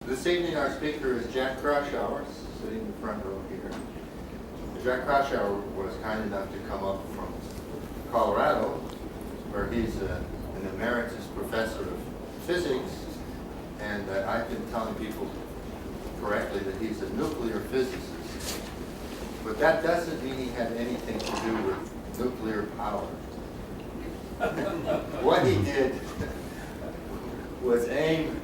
This evening our speaker is Jack Kraushaar, sitting in the front row here. Jack Kraushaar was kind enough to come up from Colorado, where he's an emeritus professor of physics, and I've been telling people correctly that he's a nuclear physicist. But that doesn't mean he had anything to do with nuclear power. What he did was aim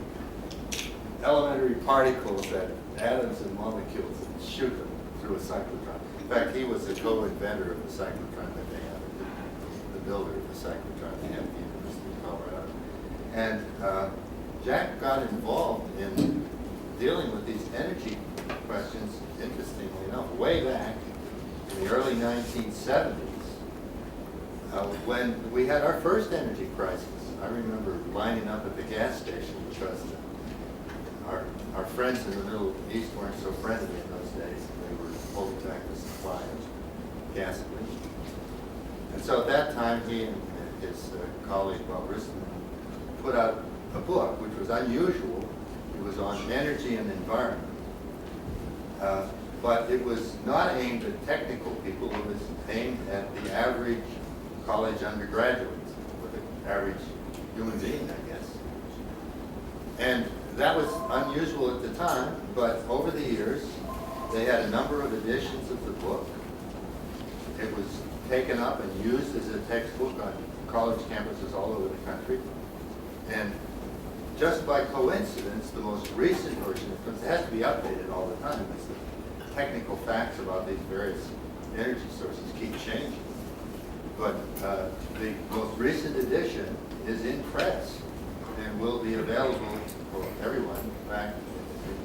elementary particles at atoms and molecules and shoot them through a cyclotron. In fact, he was the co-inventor of the cyclotron that they have, the builder of the cyclotron at the University of Colorado. And Jack got involved in dealing with these energy questions, interestingly enough, way back in the early 1970s, when we had our first energy crisis. I remember lining up at the gas station because our friends in the Middle East weren't so friendly in those days, and they were holding back the supply of gasoline. And so at that time, he and his colleague Bob Rissman put out a book which was unusual. It was on energy and environment. But it was not aimed at technical people. It was aimed at the average college undergraduate, or the average human being, I guess. And that was unusual at the time, but over the years, they had a number of editions of the book. It was taken up and used as a textbook on college campuses all over the country. And just by coincidence, the most recent version, because it has to be updated all the time, as the technical facts about these various energy sources keep changing. But the most recent edition is in press and will be available for everyone back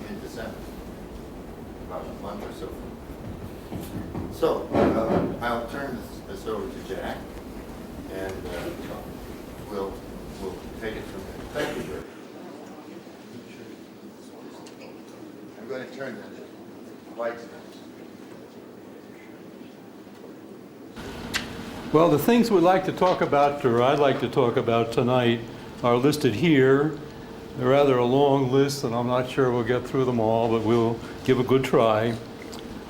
in December, about a month or so from now. So I'll turn this over to Jack, and we'll take it from there. Thank you, Rick. I'm going to turn the lights down. Well, the things we'd like to talk about, or I'd like to talk about tonight, are listed here. They're rather a long list, and I'm not sure we'll get through them all, but we'll give a good try.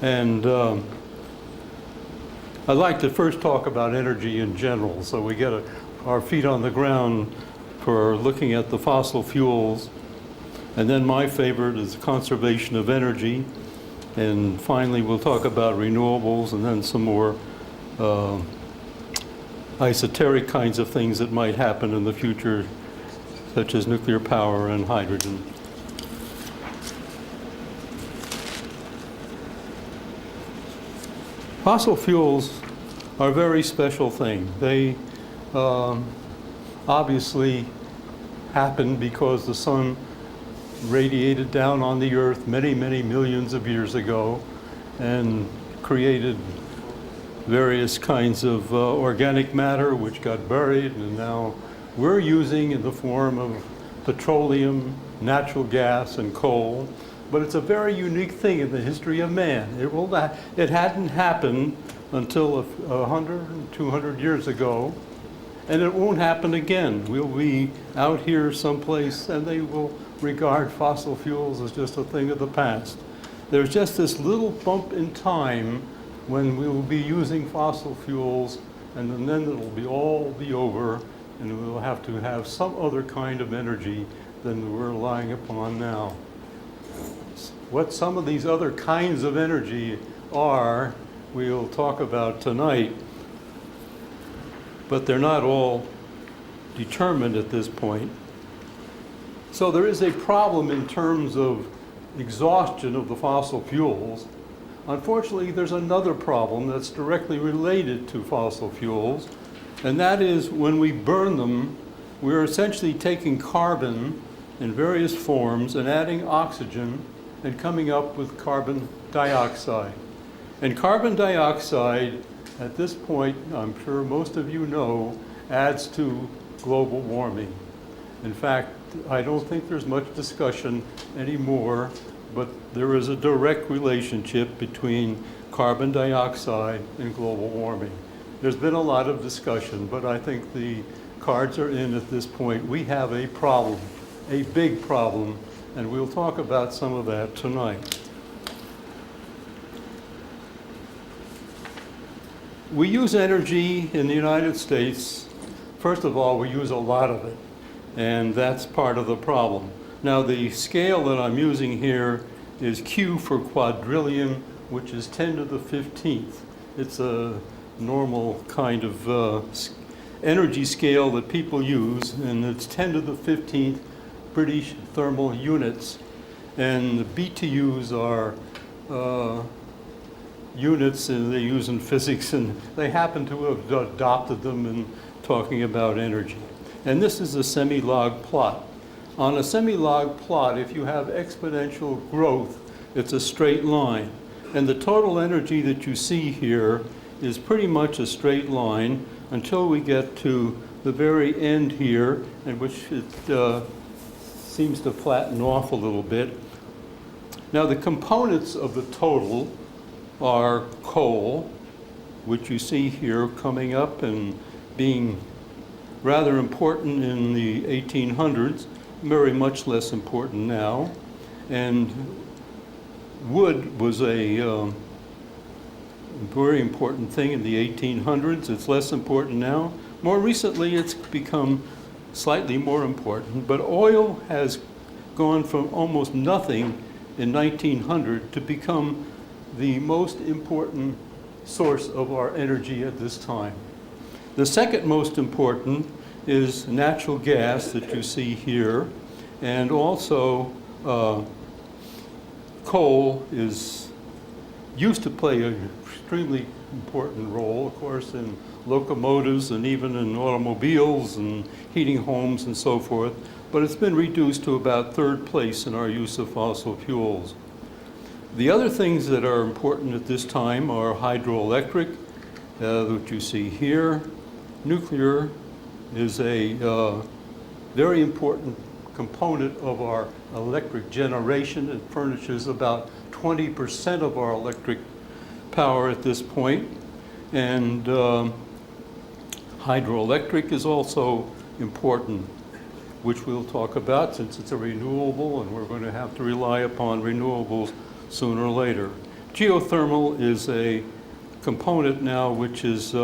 And I'd like to first talk about energy in general, so we get our feet on the ground for looking at the fossil fuels. And then my favorite is conservation of energy. And finally, we'll talk about renewables, and then some more esoteric kinds of things that might happen in the future, such as nuclear power and hydrogen. Fossil fuels are a very special thing. They obviously happen because the sun radiated down on the earth many, many millions of years ago and created various kinds of organic matter which got buried, and now we're using in the form of petroleum, natural gas, and coal. But it's a very unique thing in the history of man. It hadn't happened until 100, 200 years ago, and it won't happen again. We'll be out here someplace, and they will regard fossil fuels as just a thing of the past. There's just this little bump in time when we will be using fossil fuels, and then it'll be over, and we'll have to have some other kind of energy than we're relying upon now. What some of these other kinds of energy are, we'll talk about tonight, but they're not all determined at this point. So there is a problem in terms of exhaustion of the fossil fuels. Unfortunately, there's another problem that's directly related to fossil fuels, and that is when we burn them, we're essentially taking carbon in various forms and adding oxygen and coming up with carbon dioxide. And carbon dioxide, at this point, I'm sure most of you know, adds to global warming. In fact, I don't think there's much discussion anymore, but there is a direct relationship between carbon dioxide and global warming. There's been a lot of discussion, but I think the cards are in at this point. We have a problem, a big problem And we'll talk about some of that tonight. We use energy in the United States. First of all, we use a lot of it, and that's part of the problem. Now, the scale that I'm using here is Q for quadrillion, which is 10 to the 15th. It's a normal kind of energy scale that people use, and it's 10 to the 15th British thermal units. And the BTUs are units and they use in physics, and they happen to have adopted them in talking about energy. And this is a semi-log plot. On a semi-log plot, if you have exponential growth, it's a straight line. And the total energy that you see here is pretty much a straight line until we get to the very end here, in which it seems to flatten off a little bit. Now, the components of the total are coal, which you see here coming up and being rather important in the 1800s, very much less important now. And wood was a very important thing in the 1800s. It's less important now. More recently, it's become slightly more important, but oil has gone from almost nothing in 1900 to become the most important source of our energy at this time. The second most important is natural gas that you see here, and also coal used to play an extremely important role, of course, in locomotives and even in automobiles and heating homes and so forth, but it's been reduced to about third place in our use of fossil fuels. The other things that are important at this time are hydroelectric, that you see here. Nuclear is a very important component of our electric generation. It furnishes about 20% of our electric power at this point. And hydroelectric is also important, which we'll talk about since it's a renewable and we're going to have to rely upon renewables sooner or later. Geothermal is a component now which is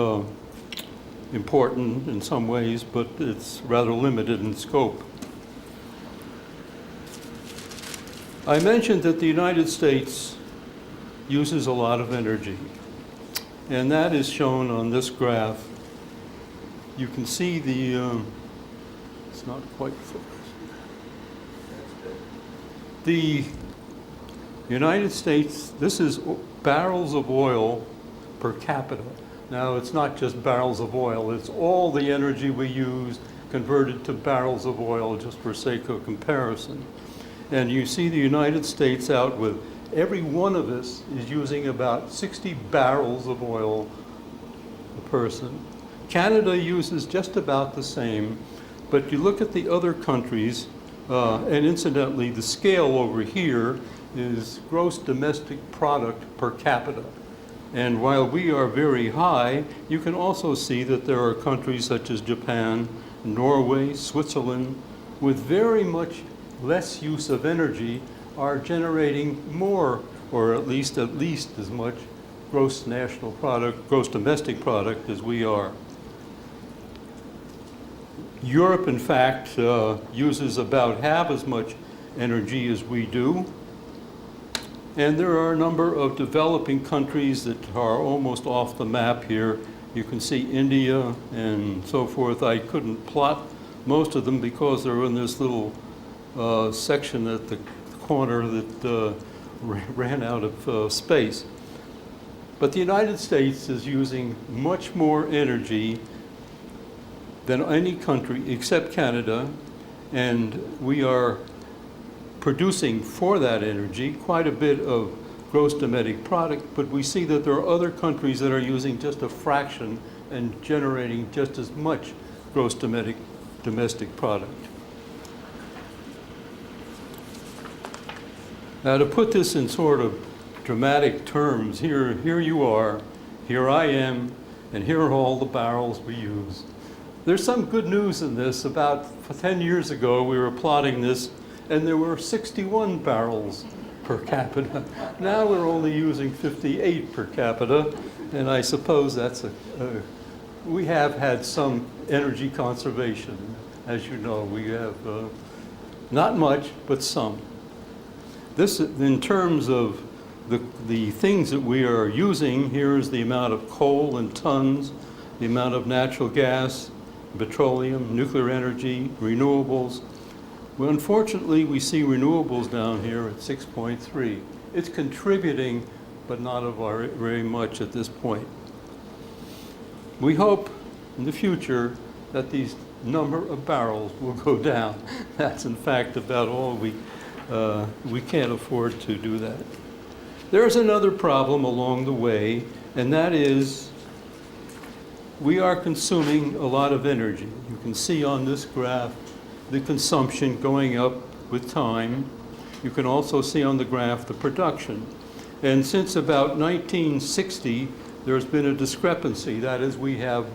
important in some ways, but it's rather limited in scope. I mentioned that the United States uses a lot of energy, and that is shown on this graph. You can see it's not quite focused. The United States, this is barrels of oil per capita. Now, it's not just barrels of oil, it's all the energy we use converted to barrels of oil, just for sake of comparison. And you see the United States out with, every one of us is using about 60 barrels of oil a person. Canada uses just about the same, but you look at the other countries, and incidentally, the scale over here is gross domestic product per capita. And while we are very high, you can also see that there are countries such as Japan, Norway, Switzerland, with very much less use of energy, are generating more, or at least as much gross national product, gross domestic product as we are. Europe, in fact, uses about half as much energy as we do. And there are a number of developing countries that are almost off the map here. You can see India and so forth. I couldn't plot most of them because they're in this little section at the corner that ran out of space. But the United States is using much more energy than any country except Canada, and we are producing for that energy quite a bit of gross domestic product, but we see that there are other countries that are using just a fraction and generating just as much gross domestic product. Now, to put this in sort of dramatic terms, here you are, here I am, and here are all the barrels we use. There's some good news in this. About 10 years ago, we were plotting this, and there were 61 barrels per capita. Now we're only using 58 per capita, and I suppose that's we have had some energy conservation. As you know, we have not much, but some. This, in terms of the things that we are using, here is the amount of coal in tons, the amount of natural gas, petroleum, nuclear energy, renewables. Well, unfortunately, we see renewables down here at 6.3. It's contributing, but not very much at this point. We hope in the future that these number of barrels will go down. That's in fact about all we can't afford to do that. There's another problem along the way, and that is we are consuming a lot of energy. You can see on this graph the consumption going up with time. You can also see on the graph the production. And since about 1960, there's been a discrepancy. That is, we have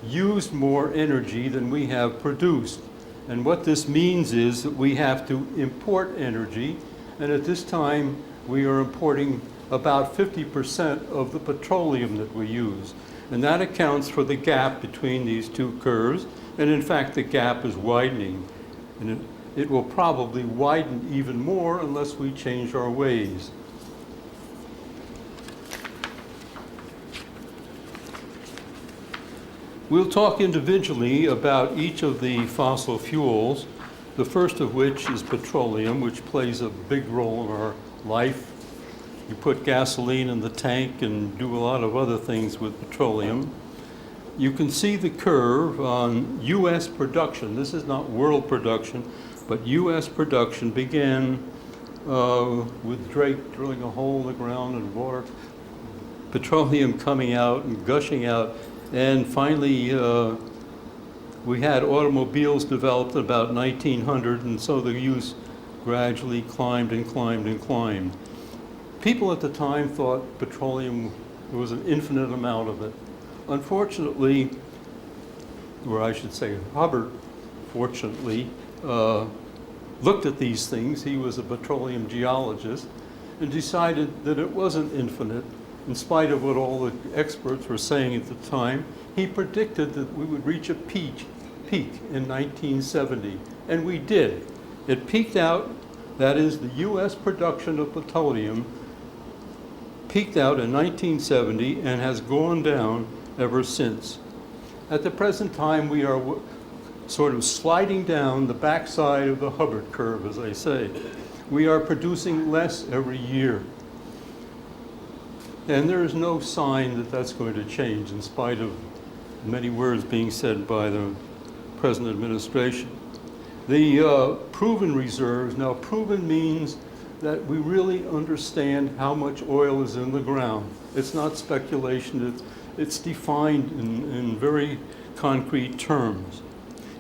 used more energy than we have produced. And what this means is that we have to import energy, and at this time we are importing about 50% of the petroleum that we use. And that accounts for the gap between these two curves, and in fact the gap is widening. And it will probably widen even more unless we change our ways. We'll talk individually about each of the fossil fuels, the first of which is petroleum, which plays a big role in our life. You put gasoline in the tank and do a lot of other things with petroleum. You can see the curve on U.S. production. This is not world production, but U.S. production began with Drake drilling a hole in the ground and water, petroleum coming out and gushing out. And finally, we had automobiles developed about 1900, and so the use gradually climbed and climbed and climbed. People at the time thought petroleum, there was an infinite amount of it. Unfortunately, or I should say Hubbard, fortunately, looked at these things. He was a petroleum geologist and decided that it wasn't infinite. In spite of what all the experts were saying at the time, he predicted that we would reach a peak in 1970, and we did. It peaked out, that is, the U.S. production of petroleum peaked out in 1970 and has gone down ever since. At the present time, we are sort of sliding down the backside of the Hubbard curve, as I say. We are producing less every year. And there is no sign that that's going to change, in spite of many words being said by the present administration. The proven reserves, now proven means that we really understand how much oil is in the ground. It's not speculation, it's defined in very concrete terms.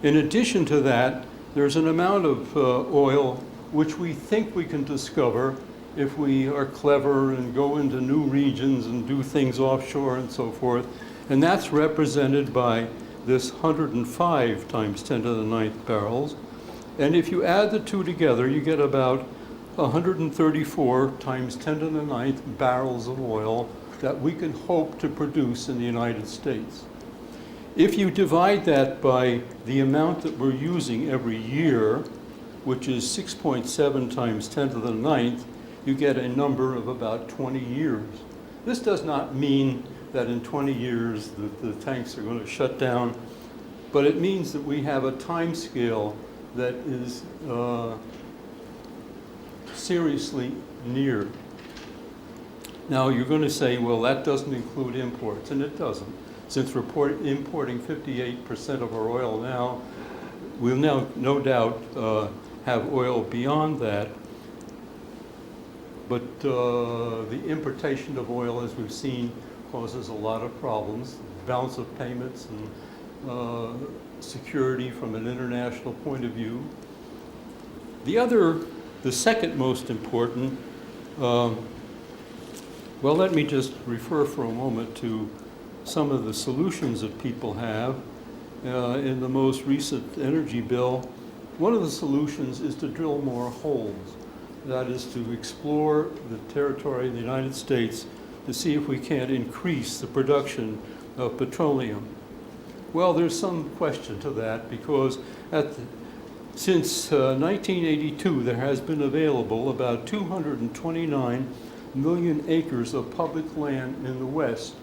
In addition to that, there's an amount of oil which we think we can discover if we are clever and go into new regions and do things offshore and so forth. And that's represented by this 105 times 10 to the 9th barrels. And if you add the two together, you get about 134 times 10 to the 9th barrels of oil that we can hope to produce in the United States. If you divide that by the amount that we're using every year, which is 6.7 times 10 to the 9th, you get a number of about 20 years. This does not mean that in 20 years the tanks are going to shut down, but it means that we have a time scale that is seriously near. Now you're going to say, well, that doesn't include imports, and it doesn't. Since we're importing 58% of our oil now, we'll now no doubt have oil beyond that. But the importation of oil, as we've seen, causes a lot of problems, balance of payments and security from an international point of view. The second most important, well, let me just refer for a moment to some of the solutions that people have. In the most recent energy bill, One of the solutions is to drill more holes. That is to explore the territory of the United States to see if we can't increase the production of petroleum. Well, there's some question to that because since 1982, there has been available about 229 million acres of public land in the West,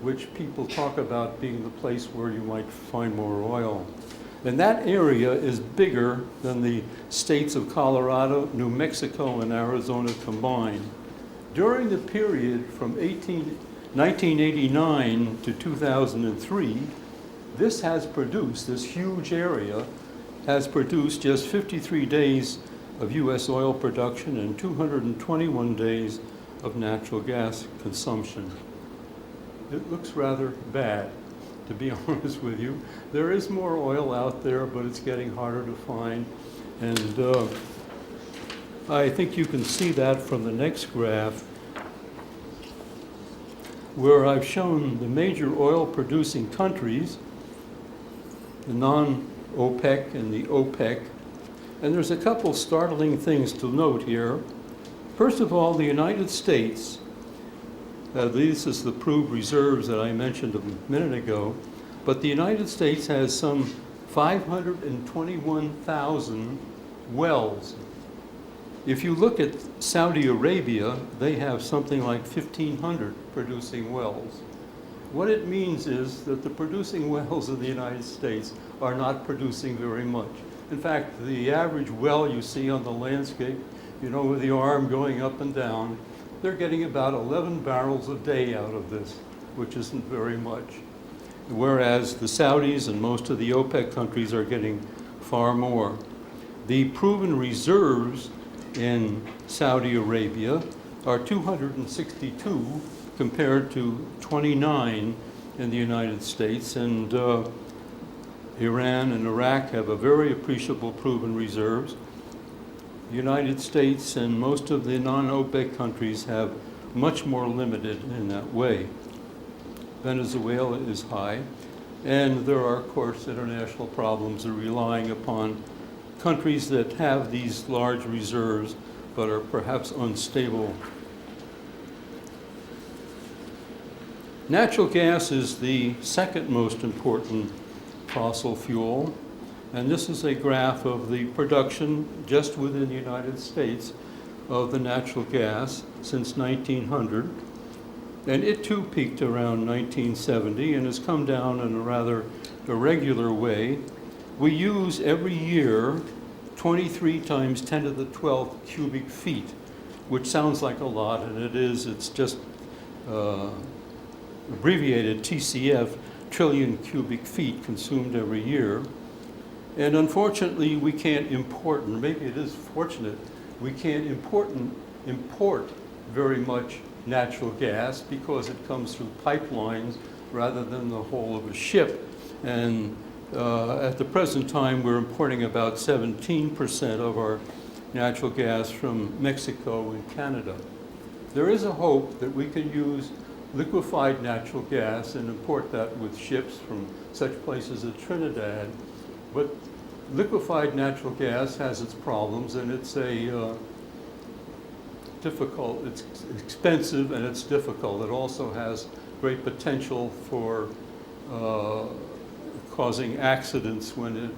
which people talk about being the place where you might find more oil. And that area is bigger than the states of Colorado, New Mexico, and Arizona combined. During the period from 1989 to 2003, this huge area has produced just 53 days of U.S. oil production and 221 days of natural gas consumption. It looks rather bad, to be honest with you. There is more oil out there, but it's getting harder to find. And I think you can see that from the next graph, where I've shown the major oil-producing countries, the non-OPEC and the OPEC. And there's a couple startling things to note here. First of all, the United States, this is the proved reserves that I mentioned a minute ago, but the United States has some 521,000 wells. If you look at Saudi Arabia, they have something like 1,500 producing wells. What it means is that the producing wells in the United States are not producing very much. In fact, the average well you see on the landscape, with the arm going up and down, they're getting about 11 barrels a day out of this, which isn't very much. Whereas the Saudis and most of the OPEC countries are getting far more. The proven reserves in Saudi Arabia are 262 compared to 29 in the United States, and Iran and Iraq have a very appreciable proven reserves. The United States and most of the non-OPEC countries have much more limited in that way. Venezuela is high, and there are, of course, international problems of relying upon countries that have these large reserves but are perhaps unstable. Natural gas is the second most important fossil fuel, and this is a graph of the production just within the United States of the natural gas since 1900. And it too peaked around 1970 and has come down in a rather irregular way. We use every year 23 times 10 to the 12th cubic feet, which sounds like a lot, and it is. It's just abbreviated TCF, trillion cubic feet consumed every year. And unfortunately, we can't import, or maybe it is fortunate, we can't import very much natural gas because it comes through pipelines rather than the whole of a ship. And at the present time, we're importing about 17% of our natural gas from Mexico and Canada. There is a hope that we can use liquefied natural gas and import that with ships from such places as Trinidad. But liquefied natural gas has its problems, and it's it's expensive and it's difficult. It also has great potential for causing accidents when it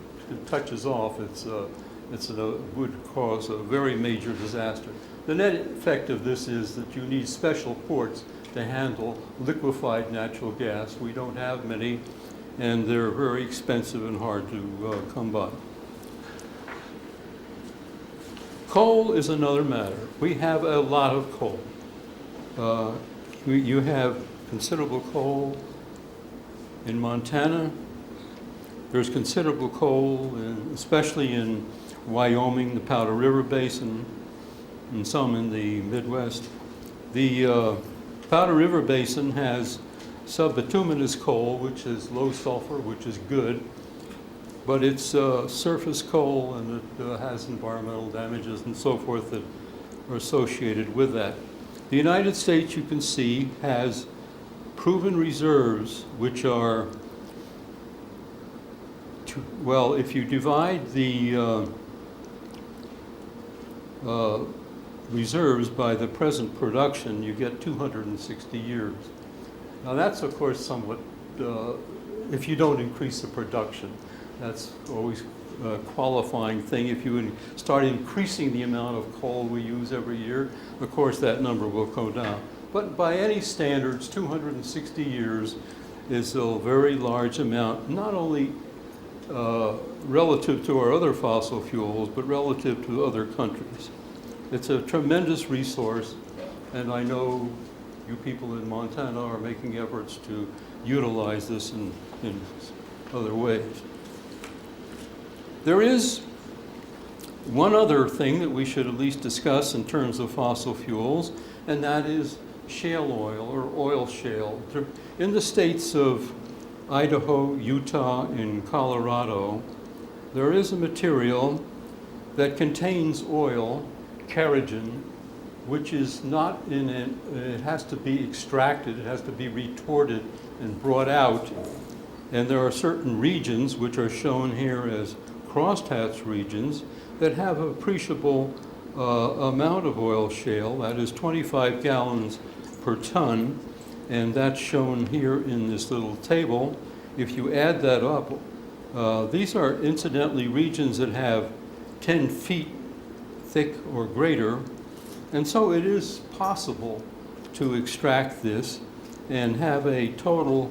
touches off. Would cause a very major disaster. The net effect of this is that you need special ports to handle liquefied natural gas. We don't have many, and they're very expensive and hard to come by. Coal is another matter. We have a lot of coal. You have considerable coal in Montana. There's considerable coal, especially in Wyoming, the Powder River Basin, and some in the Midwest. The Powder River Basin has subbituminous coal, which is low sulfur, which is good, but it's surface coal, and it has environmental damages and so forth that are associated with that. The United States, you can see, has proven reserves which are Well, if you divide the reserves by the present production, you get 260 years. Now that's of course somewhat, if you don't increase the production, that's always a qualifying thing. If you start increasing the amount of coal we use every year, of course that number will go down. But by any standards, 260 years is a very large amount, not only relative to our other fossil fuels, but relative to other countries. It's a tremendous resource, and I know you people in Montana are making efforts to utilize this in other ways. There is one other thing that we should at least discuss in terms of fossil fuels, and that is shale oil or oil shale. In the states of Idaho, Utah, and Colorado, there is a material that contains oil, kerogen, which is not in it, it has to be extracted, it has to be retorted and brought out. And there are certain regions, which are shown here as crosshatch regions, that have an appreciable amount of oil shale, that is 25 gallons per ton, and that's shown here in this little table. If you add that up, these are incidentally regions that have 10 feet thick or greater, and so it is possible to extract this and have a total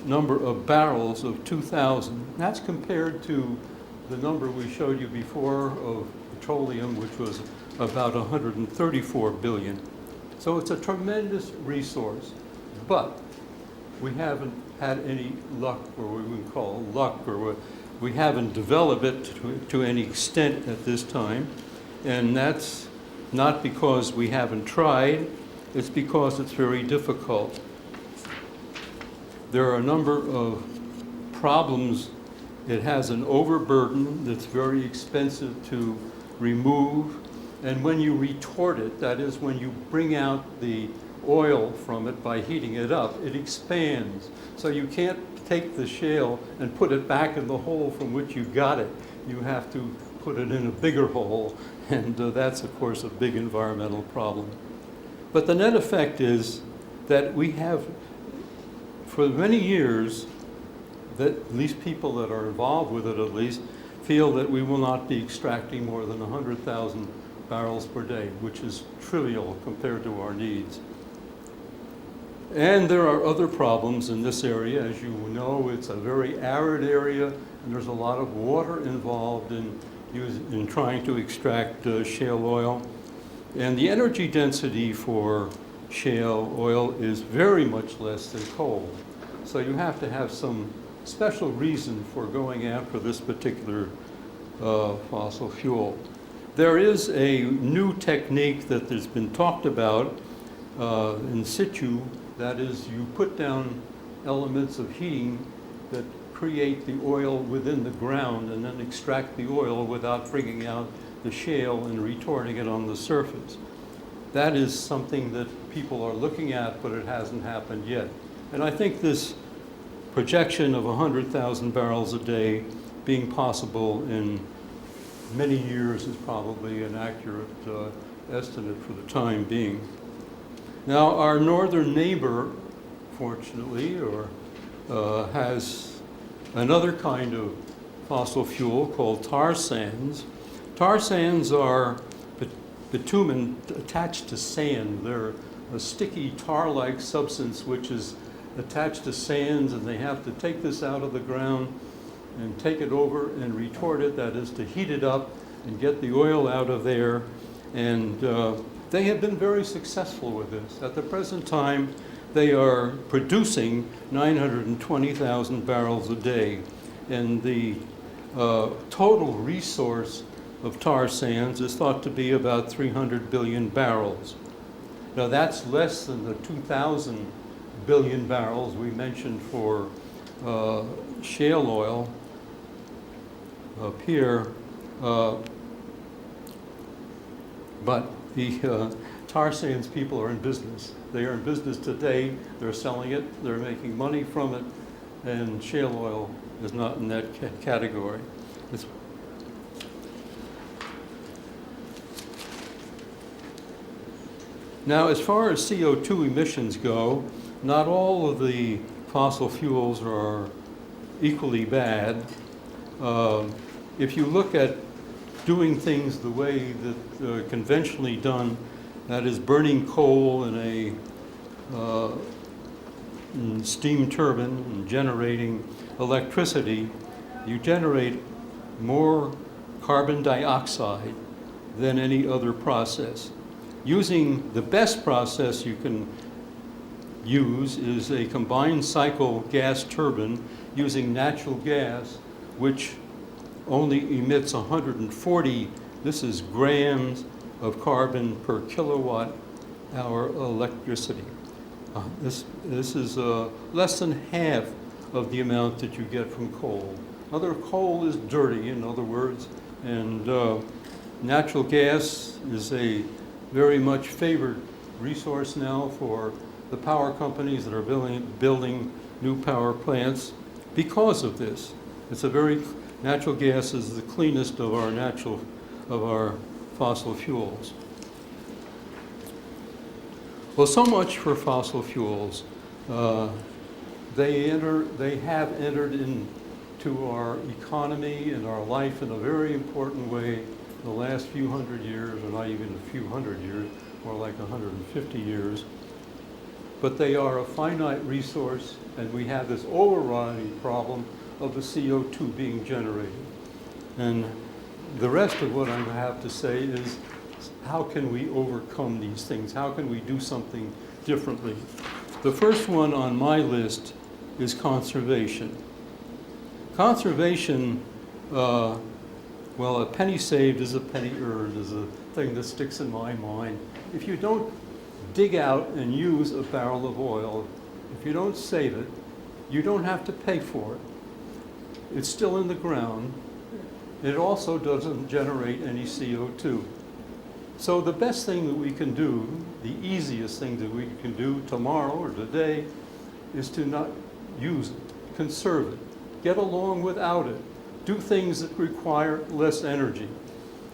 number of barrels of 2,000. That's compared to the number we showed you before of petroleum, which was about 134 billion. So it's a tremendous resource, but we haven't had any luck, or what we would call luck, or we haven't developed it to any extent at this time. And that's not because we haven't tried, it's because it's very difficult. There are a number of problems. It has an overburden that's very expensive to remove. And when you retort it, that is when you bring out the oil from it by heating it up, it expands. So you can't take the shale and put it back in the hole from which you got it. You have to put it in a bigger hole, and that's of course a big environmental problem. But the net effect is that we have, for many years, that at least people that are involved with it at least, feel that we will not be extracting more than 100,000 barrels per day, which is trivial compared to our needs. And there are other problems in this area. As you know, it's a very arid area, and there's a lot of water involved in trying to extract shale oil. And the energy density for shale oil is very much less than coal. So you have to have some special reason for going after this particular fossil fuel. There is a new technique that has been talked about in situ. That is, you put down elements of heating that create the oil within the ground and then extract the oil without bringing out the shale and retorting it on the surface. That is something that people are looking at, but it hasn't happened yet. And I think this projection of 100,000 barrels a day being possible in many years is probably an accurate estimate for the time being. Now, our northern neighbor, fortunately, has another kind of fossil fuel called tar sands. Tar sands are bitumen attached to sand. They're a sticky tar-like substance which is attached to sands, and they have to take this out of the ground and take it over and retort it, that is to heat it up and get the oil out of there. And they have been very successful with this. At the present time, they are producing 920,000 barrels a day. And the total resource of tar sands is thought to be about 300 billion barrels. Now that's less than the 2,000 billion barrels we mentioned for shale oil up here. But the tar sands people are in business. They are in business today. They're selling it. They're making money from it. And shale oil is not in that category. It's Now, as far as CO2 emissions go, not all of the fossil fuels are equally bad. If you look at doing things the way that conventionally done, that is burning coal in a steam turbine and generating electricity, you generate more carbon dioxide than any other process. Using the best process you can use is a combined cycle gas turbine using natural gas, which only emits 140, this is grams of carbon per kilowatt hour electricity. This is less than half of the amount that you get from coal. Other coal is dirty, in other words, and natural gas is a very much favored resource now for the power companies that are building new power plants because of this. Natural gas is the cleanest of our fossil fuels. Well, so much for fossil fuels. They have entered into our economy and our life in a very important way in the last few hundred years, or not even a few hundred years, more like 150 years. But they are a finite resource, and we have this overriding problem of the CO2 being generated. And the rest of what I have to say is, how can we overcome these things? How can we do something differently? The first one on my list is conservation. Conservation, well, a penny saved is a penny earned is a thing that sticks in my mind. If you don't dig out and use a barrel of oil, if you don't save it, you don't have to pay for it. It's still in the ground. It also doesn't generate any CO2. So the best thing that we can do, the easiest thing that we can do tomorrow or today, is to not use it, conserve it, get along without it, do things that require less energy.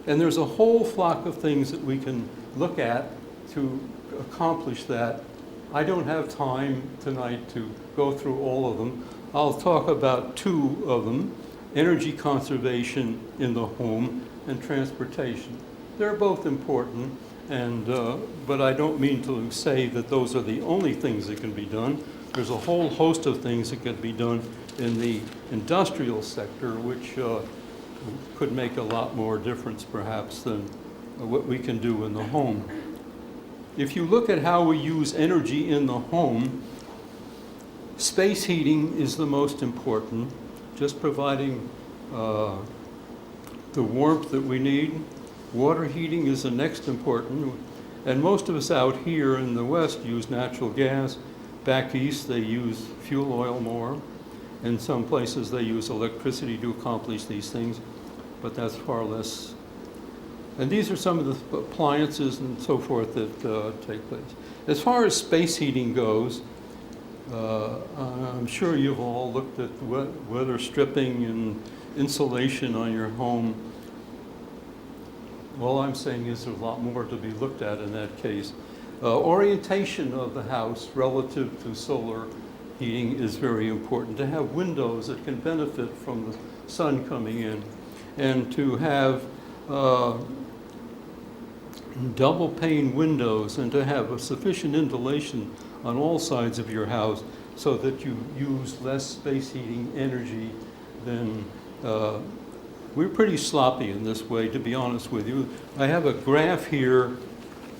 And there's a whole flock of things that we can look at to accomplish that. I don't have time tonight to go through all of them. I'll talk about two of them: energy conservation in the home and transportation. They're both important, and but I don't mean to say that those are the only things that can be done. There's a whole host of things that can be done in the industrial sector, which could make a lot more difference perhaps than what we can do in the home. If you look at how we use energy in the home, space heating is the most important, just providing the warmth that we need. Water heating is the next important, and most of us out here in the West use natural gas. Back east they use fuel oil more. In some places they use electricity to accomplish these things, but that's far less. And these are some of the appliances and so forth that take place. As far as space heating goes, I'm sure you've all looked at weather stripping and insulation on your home. All I'm saying is there's a lot more to be looked at in that case. Orientation of the house relative to solar heating is very important. To have windows that can benefit from the sun coming in, and to have double pane windows, and to have a sufficient insulation on all sides of your house so that you use less space heating energy than we're pretty sloppy in this way, to be honest with you. I have a graph here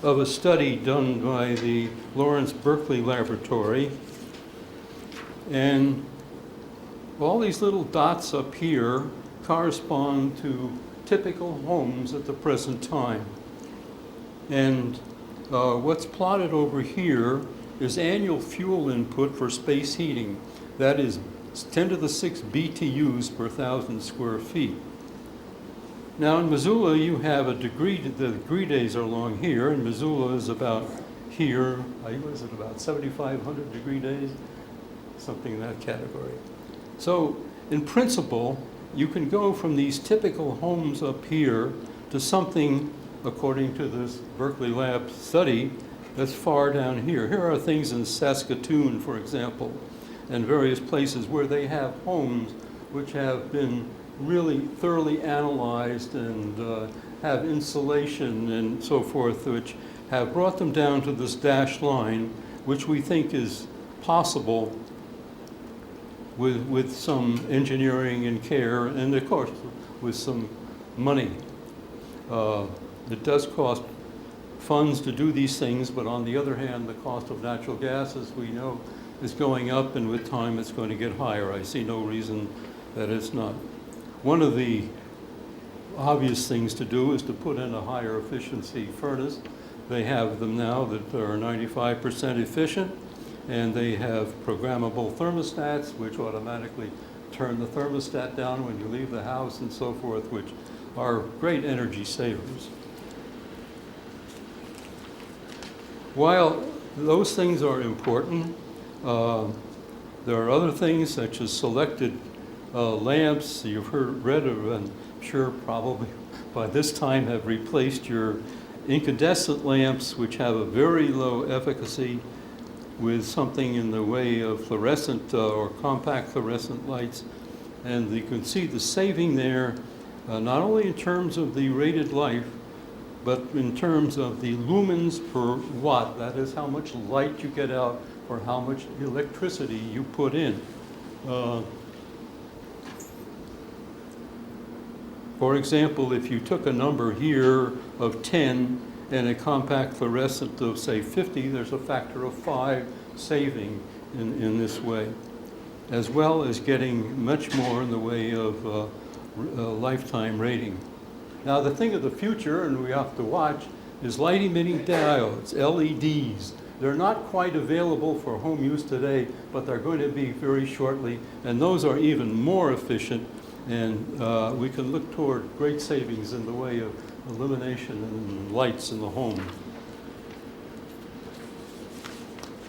of a study done by the Lawrence Berkeley Laboratory. And all these little dots up here correspond to typical homes at the present time. And what's plotted over here is annual fuel input for space heating. That is 10 to the 6 BTUs per 1,000 square feet. Now in Missoula you have the degree days are along here, and Missoula is about here, was it about 7,500 degree days? Something in that category. So in principle, you can go from these typical homes up here to something, according to this Berkeley Lab study, that's far down here. Here are things in Saskatoon, for example, and various places where they have homes which have been really thoroughly analyzed and have insulation and so forth, which have brought them down to this dashed line, which we think is possible with some engineering and care, and of course with some money. It does cost funds to do these things, but on the other hand, the cost of natural gas, as we know, is going up, and with time it's going to get higher. I see no reason that it's not. One of the obvious things to do is to put in a higher efficiency furnace. They have them now that are 95% efficient, and they have programmable thermostats which automatically turn the thermostat down when you leave the house and so forth, which are great energy savers. While those things are important, there are other things such as selected lamps. You've read of, and I'm sure probably by this time have replaced your incandescent lamps, which have a very low efficacy, with something in the way of fluorescent or compact fluorescent lights. And you can see the saving there, not only in terms of the rated life, but in terms of the lumens per watt. That is how much light you get out or how much electricity you put in. For example, if you took a number here of 10 and a compact fluorescent of, say, 50, there's a factor of 5 saving in this way, as well as getting much more in the way of lifetime rating. Now, the thing of the future, and we have to watch, is light-emitting diodes, LEDs. They're not quite available for home use today, but they're going to be very shortly, and those are even more efficient, and we can look toward great savings in the way of illumination and lights in the home.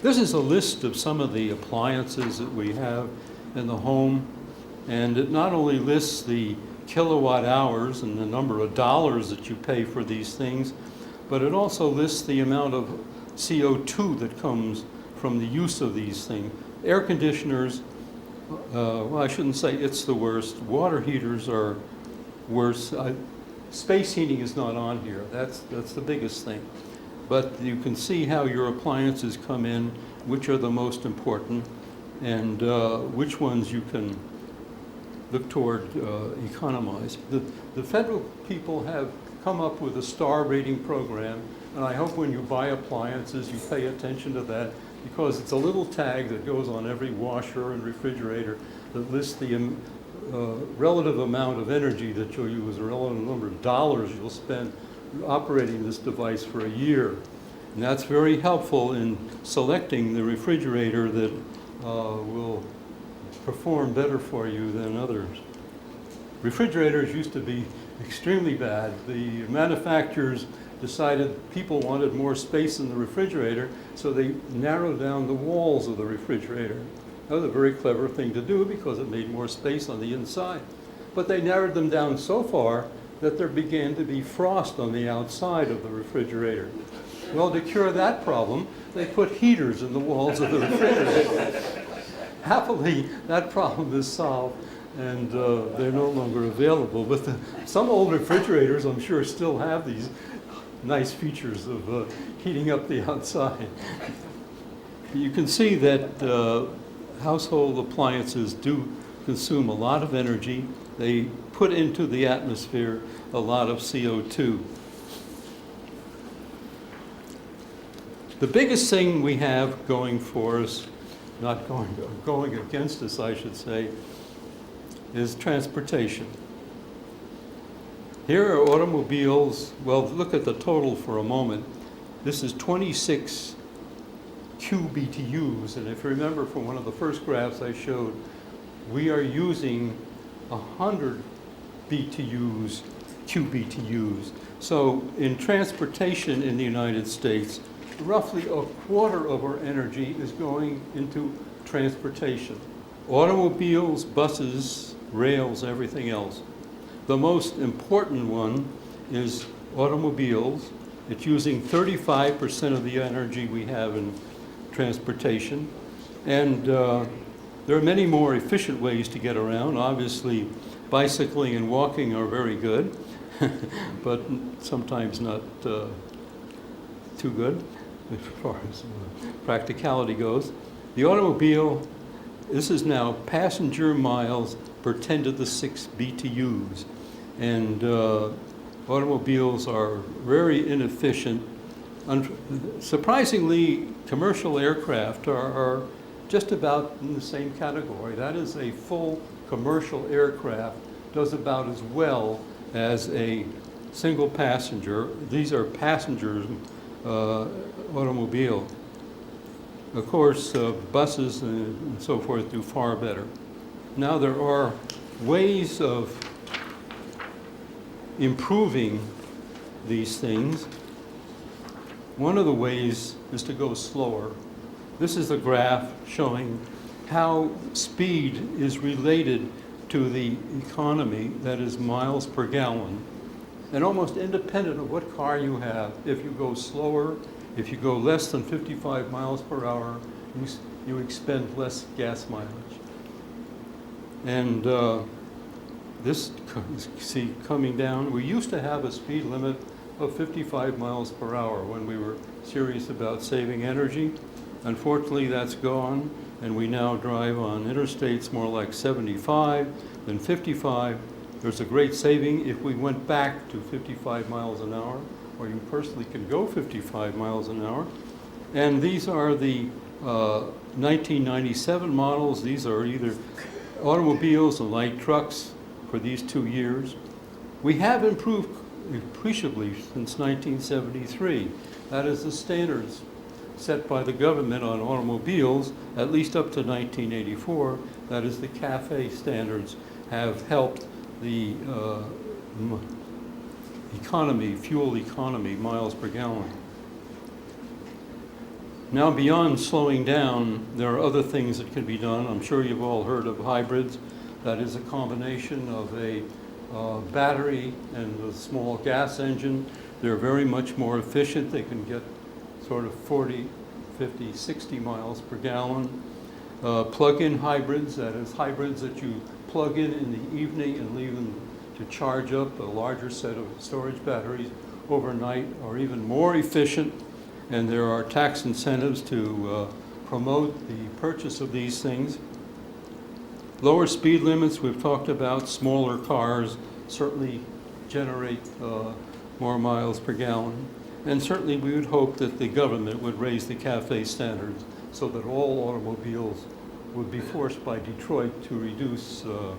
This is a list of some of the appliances that we have in the home, and it not only lists the kilowatt hours and the number of dollars that you pay for these things, but it also lists the amount of CO2 that comes from the use of these things. Air conditioners, well, I shouldn't say it's the worst. Water heaters are worse. Space heating is not on here. That's the biggest thing. But you can see how your appliances come in, which are the most important, and which ones you can look toward economize. The federal people have come up with a star rating program, and I hope when you buy appliances you pay attention to that, because it's a little tag that goes on every washer and refrigerator that lists the relative amount of energy that you'll use, the relative number of dollars you'll spend operating this device for a year. And that's very helpful in selecting the refrigerator that will perform better for you than others. Refrigerators used to be extremely bad. The manufacturers decided people wanted more space in the refrigerator, so they narrowed down the walls of the refrigerator. That was a very clever thing to do because it made more space on the inside. But they narrowed them down so far that there began to be frost on the outside of the refrigerator. Well, to cure that problem, they put heaters in the walls of the refrigerator. Happily, that problem is solved, and they're no longer available. But some old refrigerators, I'm sure, still have these nice features of heating up the outside. You can see that household appliances do consume a lot of energy. They put into the atmosphere a lot of CO2. The biggest thing we have going for us, not going against us, I should say, is transportation. Here are automobiles. Well, look at the total for a moment. This is 26 QBTUs, and if you remember from one of the first graphs I showed, we are using 100 BTUs, QBTUs. So in transportation in the United States, roughly a quarter of our energy is going into transportation. Automobiles, buses, rails, everything else. The most important one is automobiles. It's using 35% of the energy we have in transportation. And there are many more efficient ways to get around. Obviously, bicycling and walking are very good, but sometimes not too good as far as practicality goes. The automobile, this is now passenger miles per 10 to the 6 BTUs. And automobiles are very inefficient. Surprisingly, commercial aircraft are just about in the same category. That is, a full commercial aircraft does about as well as a single passenger. These are passengers automobile. Of course, buses and so forth do far better. Now there are ways of improving these things. One of the ways is to go slower. This is a graph showing how speed is related to the economy, that is miles per gallon. And almost independent of what car you have, if you go slower, if you go less than 55 miles per hour, you expend less gas mileage. And this, see, coming down, we used to have a speed limit of 55 miles per hour when we were serious about saving energy. Unfortunately, that's gone, and we now drive on interstates more like 75 than 55. There's a great saving if we went back to 55 miles an hour, or you personally can go 55 miles an hour. And these are the 1997 models. These are either automobiles and light trucks for these 2 years. We have improved appreciably since 1973. That is the standards set by the government on automobiles, at least up to 1984. That is, the CAFE standards have helped the economy, fuel economy, miles per gallon. Now, beyond slowing down, there are other things that can be done. I'm sure you've all heard of hybrids. That is a combination of a battery and a small gas engine. They're very much more efficient. They can get sort of 40, 50, 60 miles per gallon. Plug-in hybrids, that is hybrids that you plug in the evening and leave them to charge up a larger set of storage batteries overnight, are even more efficient. And there are tax incentives to promote the purchase of these things. Lower speed limits, we've talked about. Smaller cars certainly generate more miles per gallon. And certainly we would hope that the government would raise the CAFE standards so that all automobiles would be forced by Detroit to reduce the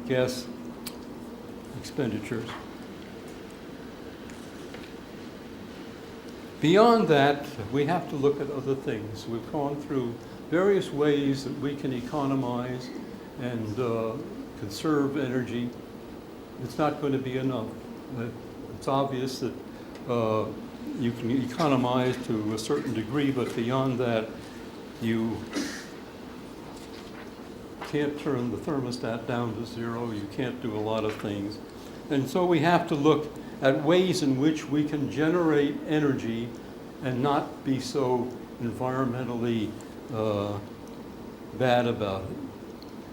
gas expenditures. Beyond that, we have to look at other things. We've gone through various ways that we can economize and conserve energy. It's not going to be enough. It's obvious that you can economize to a certain degree, but beyond that, you can't turn the thermostat down to zero. You can't do a lot of things. And so we have to look at ways in which we can generate energy and not be so environmentally bad about it.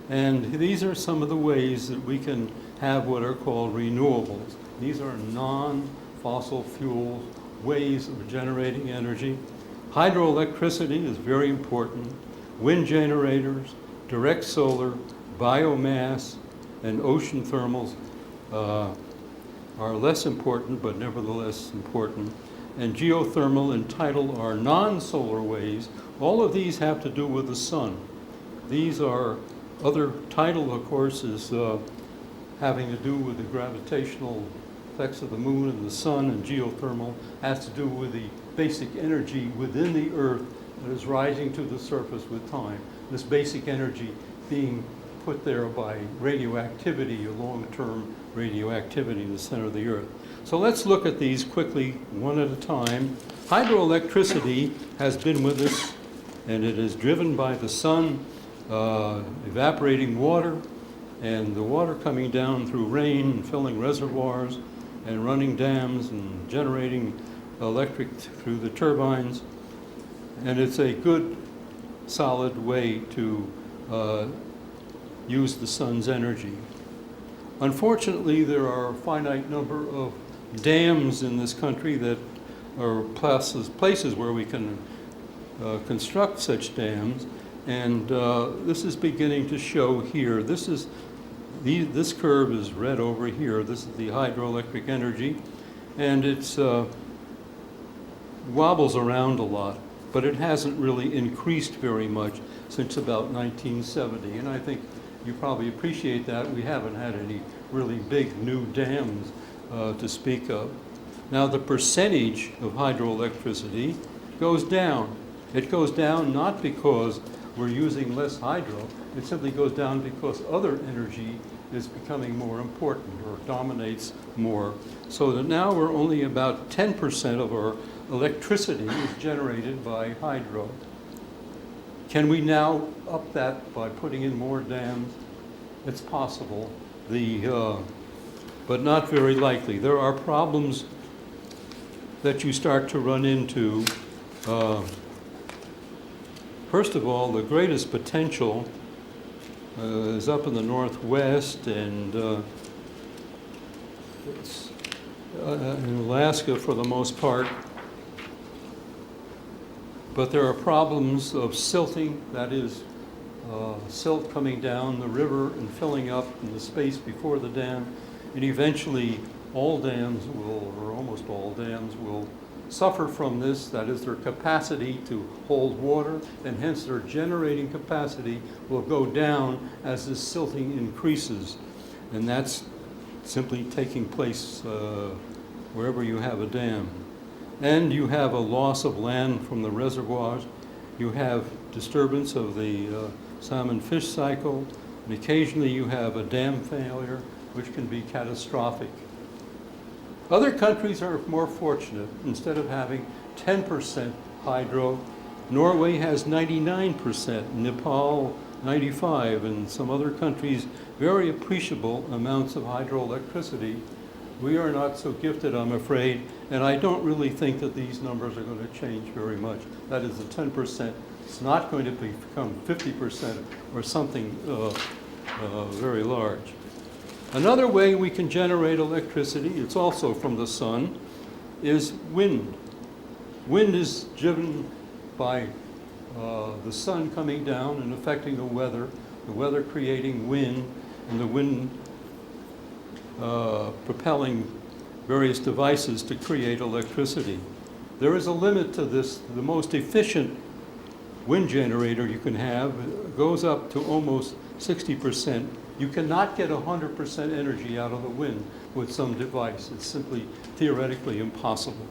And these are some of the ways that we can have what are called renewables. These are non-fossil fuel ways of generating energy. Hydroelectricity is very important. Wind generators, direct solar, biomass, and ocean thermals are less important, but nevertheless important. And geothermal and tidal are non-solar ways. All of these have to do with the sun. These are other, tidal, of course, is having to do with the gravitational effects of the moon and the sun, and geothermal has to do with the basic energy within the earth that is rising to the surface with time. This basic energy being put there by radioactivity, or long-term radioactivity in the center of the earth. So let's look at these quickly, one at a time. Hydroelectricity has been with us, and it is driven by the sun. evaporating water, and the water coming down through rain and filling reservoirs and running dams and generating electric through the turbines. And it's a good, solid way to use the sun's energy. Unfortunately, there are a finite number of dams in this country that are places where we can construct such dams, and this is beginning to show here. This curve is red over here. This is the hydroelectric energy, and it's wobbles around a lot, but it hasn't really increased very much since about 1970, and I think you probably appreciate that. We haven't had any really big new dams to speak of. Now, the percentage of hydroelectricity goes down. It goes down not because we're using less hydro, it simply goes down because other energy is becoming more important or dominates more. So that now we're only about 10% of our electricity is generated by hydro. Can we now up that by putting in more dams? It's possible, but not very likely. There are problems that you start to run into. First of all, the greatest potential is up in the Northwest, and it's in Alaska for the most part. But there are problems of silting, that is, silt coming down the river and filling up in the space before the dam, and eventually all dams will, or almost all dams will, suffer from this. That is, their capacity to hold water, and hence their generating capacity will go down as the silting increases. And that's simply taking place wherever you have a dam. And you have a loss of land from the reservoirs. You have disturbance of the salmon fish cycle, and occasionally you have a dam failure, which can be catastrophic. Other countries are more fortunate. Instead of having 10% hydro, Norway has 99%, Nepal 95%, and some other countries very appreciable amounts of hydroelectricity. We are not so gifted, I'm afraid, and I don't really think that these numbers are going to change very much. That is, the 10%. It's not going to become 50% or something very large. Another way we can generate electricity, it's also from the sun, is wind. Wind is driven by the sun coming down and affecting the weather creating wind, and the wind propelling various devices to create electricity. There is a limit to this. The most efficient wind generator you can have goes up to almost 60%. You cannot get 100% energy out of the wind with some device. It's simply theoretically impossible.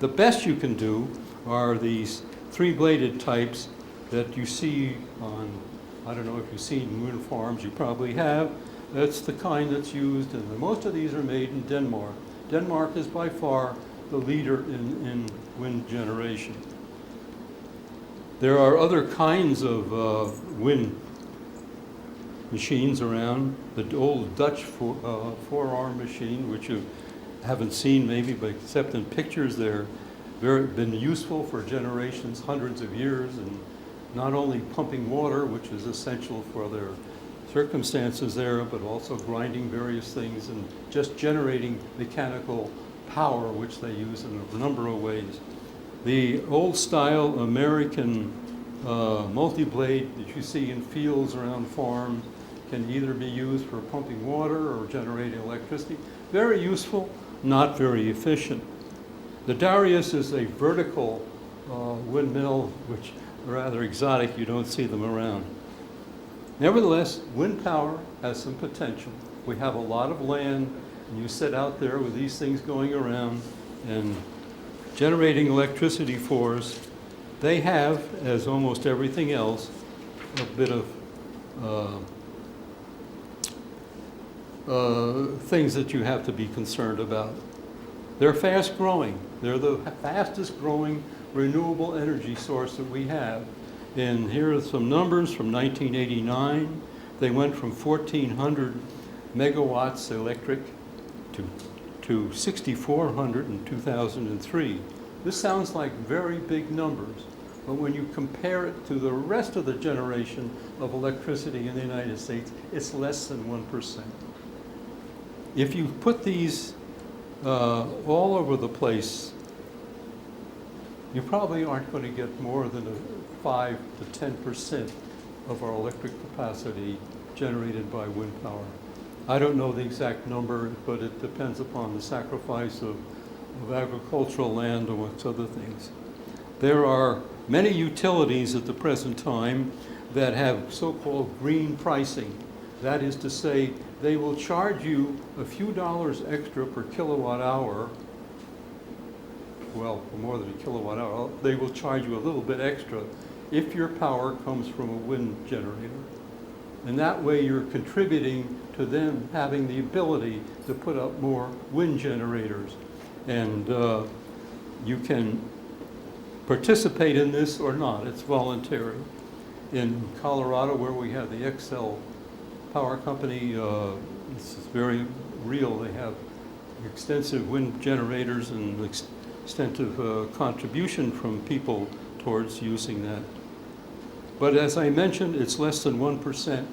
The best you can do are these three-bladed types that you see on, I don't know if you've seen wind farms, you probably have. That's the kind that's used, and most of these are made in Denmark. Denmark is by far the leader in wind generation. There are other kinds of wind machines around. The old Dutch four-arm machine, which you haven't seen maybe, but except in pictures, they're been useful for generations, hundreds of years, and not only pumping water, which is essential for their circumstances there, but also grinding various things and just generating mechanical power, which they use in a number of ways. The old-style American multi-blade that you see in fields around farms can either be used for pumping water or generating electricity. Very useful, not very efficient. The Darius is a vertical windmill, which are rather exotic. You don't see them around. Nevertheless, wind power has some potential. We have a lot of land, and you sit out there with these things going around and generating electricity for us. They have, as almost everything else, a bit of things that you have to be concerned about. They're fast growing. They're the fastest growing renewable energy source that we have. And here are some numbers from 1989. They went from 1,400 megawatts electric to 6,400 in 2003. This sounds like very big numbers, but when you compare it to the rest of the generation of electricity in the United States, it's less than 1%. If you put these all over the place, you probably aren't going to get more than 5 to 10% of our electric capacity generated by wind power. I don't know the exact number, but it depends upon the sacrifice of agricultural land amongst other things. There are many utilities at the present time that have so-called green pricing. That is to say, they will charge you a few dollars extra per kilowatt hour. Well, for more than a kilowatt hour, they will charge you a little bit extra if your power comes from a wind generator. And that way you're contributing to them having the ability to put up more wind generators. And you can participate in this or not. It's voluntary. In Colorado, where we have the Xcel Power Company, this is very real. They have extensive wind generators and extensive contribution from people towards using that. But as I mentioned, it's less than 1%,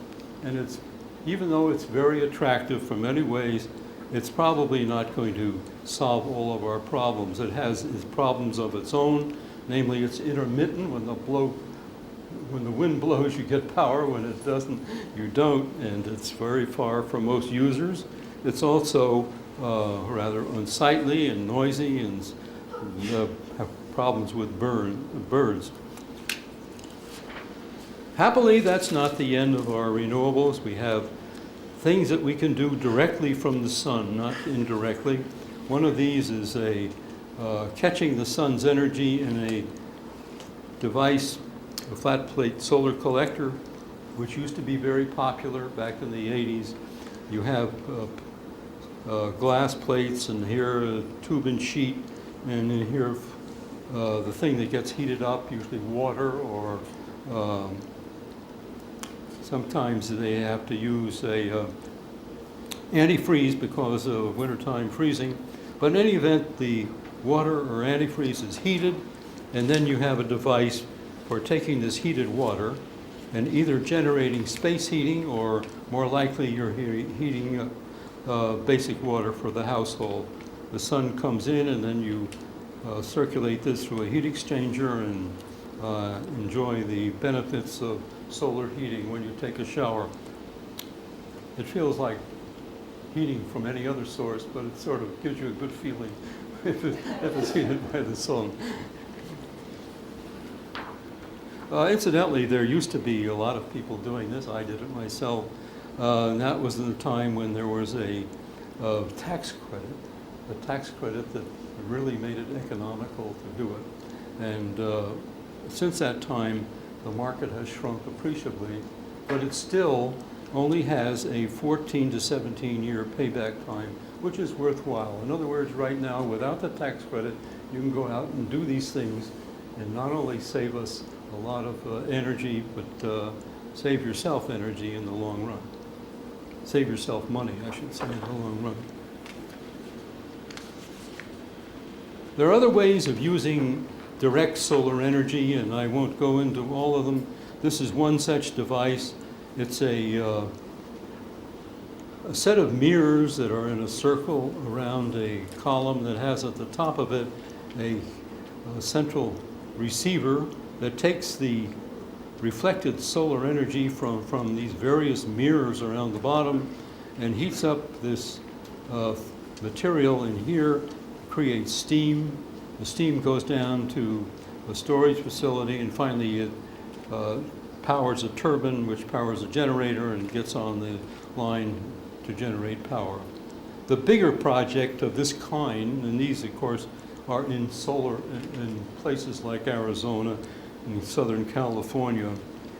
and it's, even though it's very attractive from many ways, it's probably not going to solve all of our problems. It has its problems of its own, namely it's intermittent. When the wind blows, you get power. When it doesn't, you don't, and it's very far from most users. It's also rather unsightly and noisy, and have problems with birds. Happily, that's not the end of our renewables. We have things that we can do directly from the sun, not indirectly. One of these is catching the sun's energy in a device, a flat plate solar collector, which used to be very popular back in the 80s. You have glass plates, and here a tube and sheet, and in here the thing that gets heated up, usually water, or sometimes they have to use a antifreeze because of wintertime freezing. But in any event, the water or antifreeze is heated, and then you have a device for taking this heated water and either generating space heating, or more likely you're heating basic water for the household. The sun comes in, and then you circulate this through a heat exchanger and enjoy the benefits of solar heating when you take a shower. It feels like heating from any other source, but it sort of gives you a good feeling if it's heated by the sun. Incidentally, there used to be a lot of people doing this. I did it myself. And that was in the time when there was a tax credit that really made it economical to do it. And since that time, the market has shrunk appreciably, but it still only has a 14 to 17 year payback time, which is worthwhile. In other words, right now, without the tax credit, you can go out and do these things and not only save us a lot of energy, but save yourself energy in the long run. Save yourself money, I should say, in the long run. There are other ways of using direct solar energy, and I won't go into all of them. This is one such device. It's a set of mirrors that are in a circle around a column that has at the top of it a central receiver that takes the reflected solar energy from these various mirrors around the bottom and heats up this material in here, creates steam. The steam goes down to a storage facility, and finally it powers a turbine, which powers a generator and gets on the line to generate power. The bigger project of this kind, and these of course are in solar in places like Arizona and Southern California.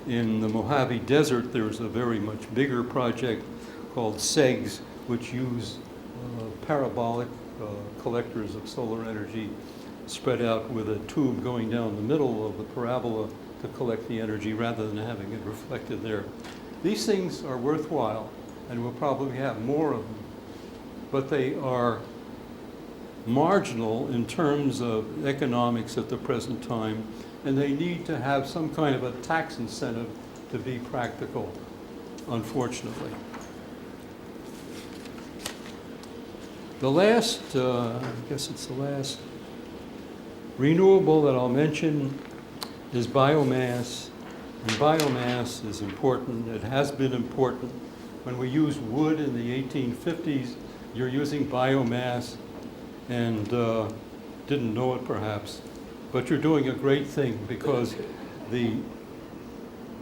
In the Mojave Desert, there's a very much bigger project called SEGS, which use parabolic collectors of solar energy spread out with a tube going down the middle of the parabola to collect the energy rather than having it reflected there. These things are worthwhile, and we'll probably have more of them, but they are marginal in terms of economics at the present time, and they need to have some kind of a tax incentive to be practical, unfortunately. The last, I guess it's the last renewable that I'll mention is biomass. And biomass is important. It has been important. When we used wood in the 1850s, you're using biomass and didn't know it perhaps. But you're doing a great thing because the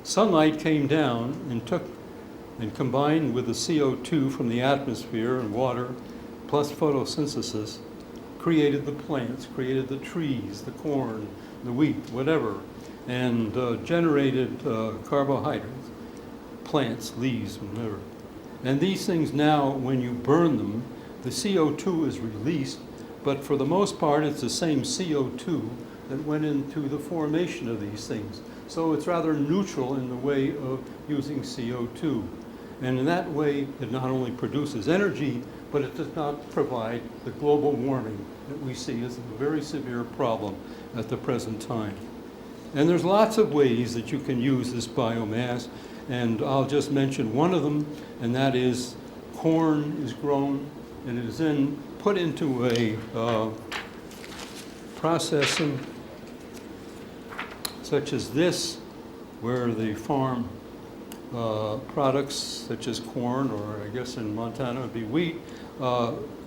sunlight came down and combined with the CO2 from the atmosphere and water, plus photosynthesis, created the plants, created the trees, the corn, the wheat, whatever, and generated carbohydrates, plants, leaves, whatever. And these things now, when you burn them, the CO2 is released, but for the most part, it's the same CO2 that went into the formation of these things. So it's rather neutral in the way of using CO2. And in that way, it not only produces energy, but it does not provide the global warming that we see as a very severe problem at the present time. And there's lots of ways that you can use this biomass, and I'll just mention one of them, and that is corn is grown and it is then put into a processing such as this, where the farm products such as corn, or I guess in Montana it would be wheat,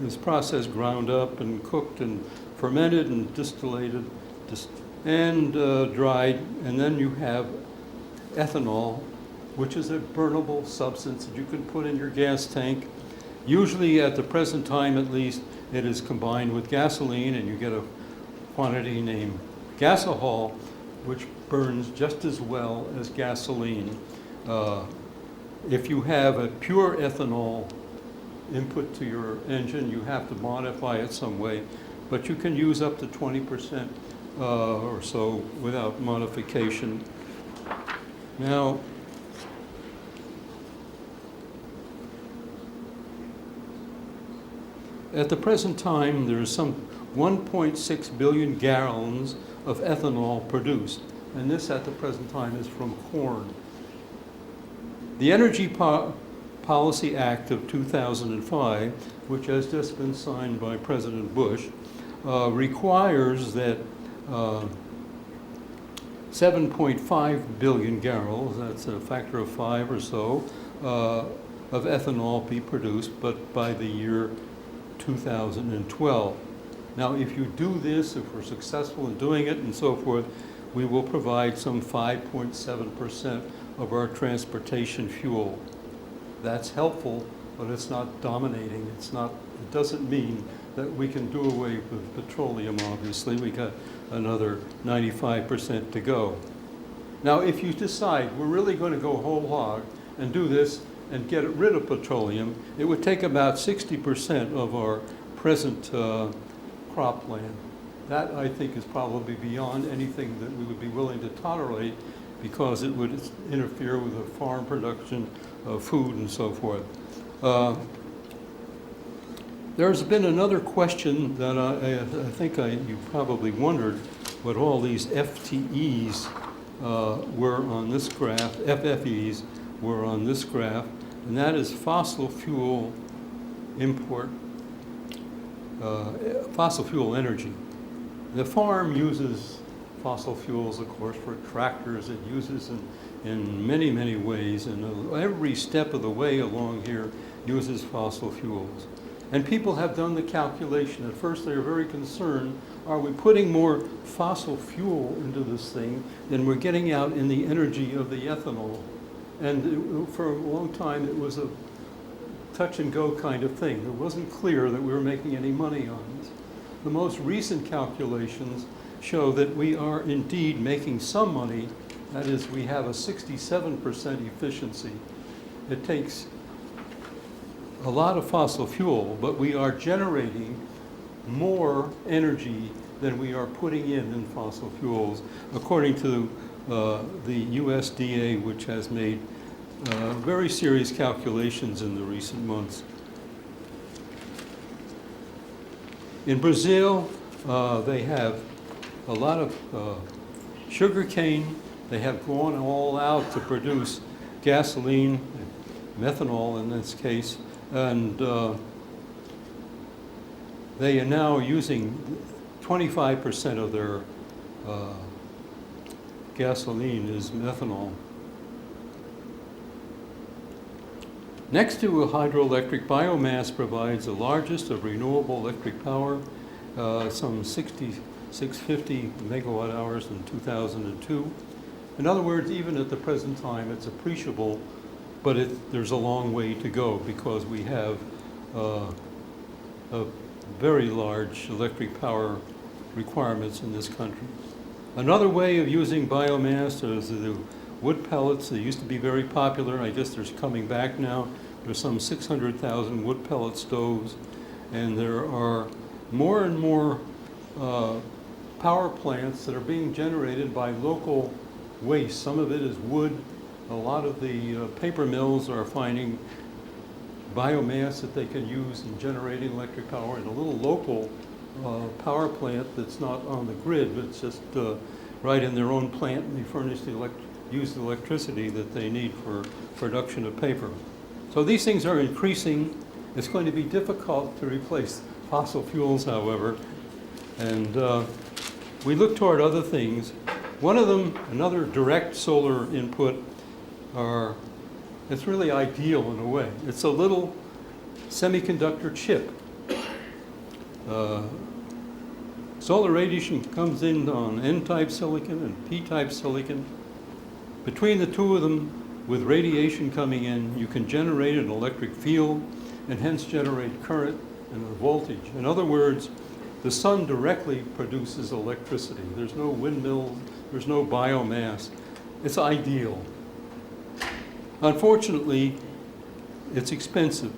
is processed, ground up and cooked and fermented and distillated and dried, and then you have ethanol, which is a burnable substance that you can put in your gas tank. Usually at the present time at least, it is combined with gasoline and you get a quantity named gasohol, which burns just as well as gasoline. If you have a pure ethanol input to your engine, you have to modify it some way, but you can use up to 20% or so without modification. Now, at the present time, there is some 1.6 billion gallons of ethanol produced, and this at the present time is from corn. The Energy Policy Act of 2005, which has just been signed by President Bush, requires that 7.5 billion gallons, that's a factor of 5 or so, of ethanol be produced, but by the year 2012. Now, if you do this, if we're successful in doing it and so forth, we will provide some 5.7% of our transportation fuel. That's helpful, but it's not dominating. It doesn't mean that we can do away with petroleum, obviously. We got another 95% to go. Now, if you decide we're really going to go whole hog and do this and get rid of petroleum, it would take about 60% of our present cropland. That, I think, is probably beyond anything that we would be willing to tolerate, because it would interfere with the farm production of food and so forth. There's been another question that I think you probably wondered what all these FTEs were on this graph, FFEs were on this graph, and that is fossil fuel import, fossil fuel energy. The farm uses fossil fuels, of course, for tractors. It uses in many, many ways, and every step of the way along here uses fossil fuels. And people have done the calculation. At first they were very concerned, are we putting more fossil fuel into this thing than we're getting out in the energy of the ethanol? And for a long time it was a touch and go kind of thing. It wasn't clear that we were making any money on this. The most recent calculations show that we are indeed making some money. That is, we have a 67% efficiency. It takes a lot of fossil fuel, but we are generating more energy than we are putting in fossil fuels, according to the USDA, which has made very serious calculations in the recent months. In Brazil, they have a lot of sugar cane. They have gone all out to produce gasoline, methanol in this case, and they are now using 25% of their gasoline is methanol. Next to a hydroelectric, biomass provides the largest of renewable electric power, some 650 megawatt hours in 2002. In other words, even at the present time, it's appreciable, but there's a long way to go because we have a very large electric power requirements in this country. Another way of using biomass is the wood pellets. They used to be very popular. I guess they're coming back now. There's some 600,000 wood pellet stoves, and there are more and more power plants that are being generated by local waste. Some of it is wood. A lot of the paper mills are finding biomass that they can use in generating electric power in a little local power plant that's not on the grid, but it's just right in their own plant, and they furnish use the electricity that they need for production of paper. So these things are increasing. It's going to be difficult to replace fossil fuels, however, and we look toward other things. One of them, another direct solar input, it's really ideal in a way. It's a little semiconductor chip. Solar radiation comes in on N-type silicon and P-type silicon. Between the two of them, with radiation coming in, you can generate an electric field and hence generate current and voltage. In other words, the sun directly produces electricity. There's no windmills, there's no biomass. It's ideal. Unfortunately, it's expensive.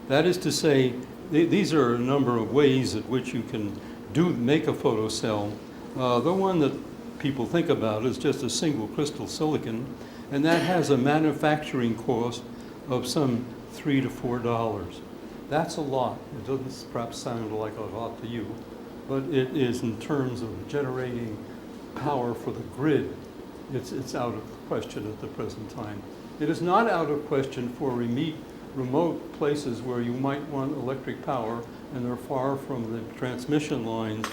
That is to say, these are a number of ways at which you can make a photocell. The one that people think about is just a single crystal silicon, and that has a manufacturing cost of some $3 to $4. That's a lot. It doesn't perhaps sound like a lot to you, but it is in terms of generating power for the grid. It's out of question at the present time. It is not out of question for remote places where you might want electric power and they're far from the transmission lines,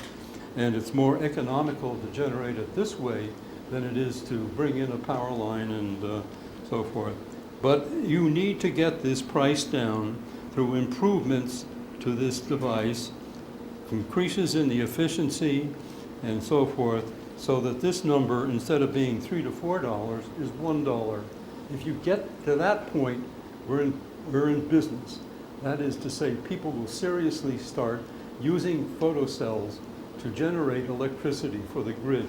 and it's more economical to generate it this way than it is to bring in a power line and so forth. But you need to get this price down through improvements to this device, increases in the efficiency and so forth, so that this number, instead of being $3 to $4, is $1. If you get to that point, we're in business. That is to say, people will seriously start using photocells to generate electricity for the grid.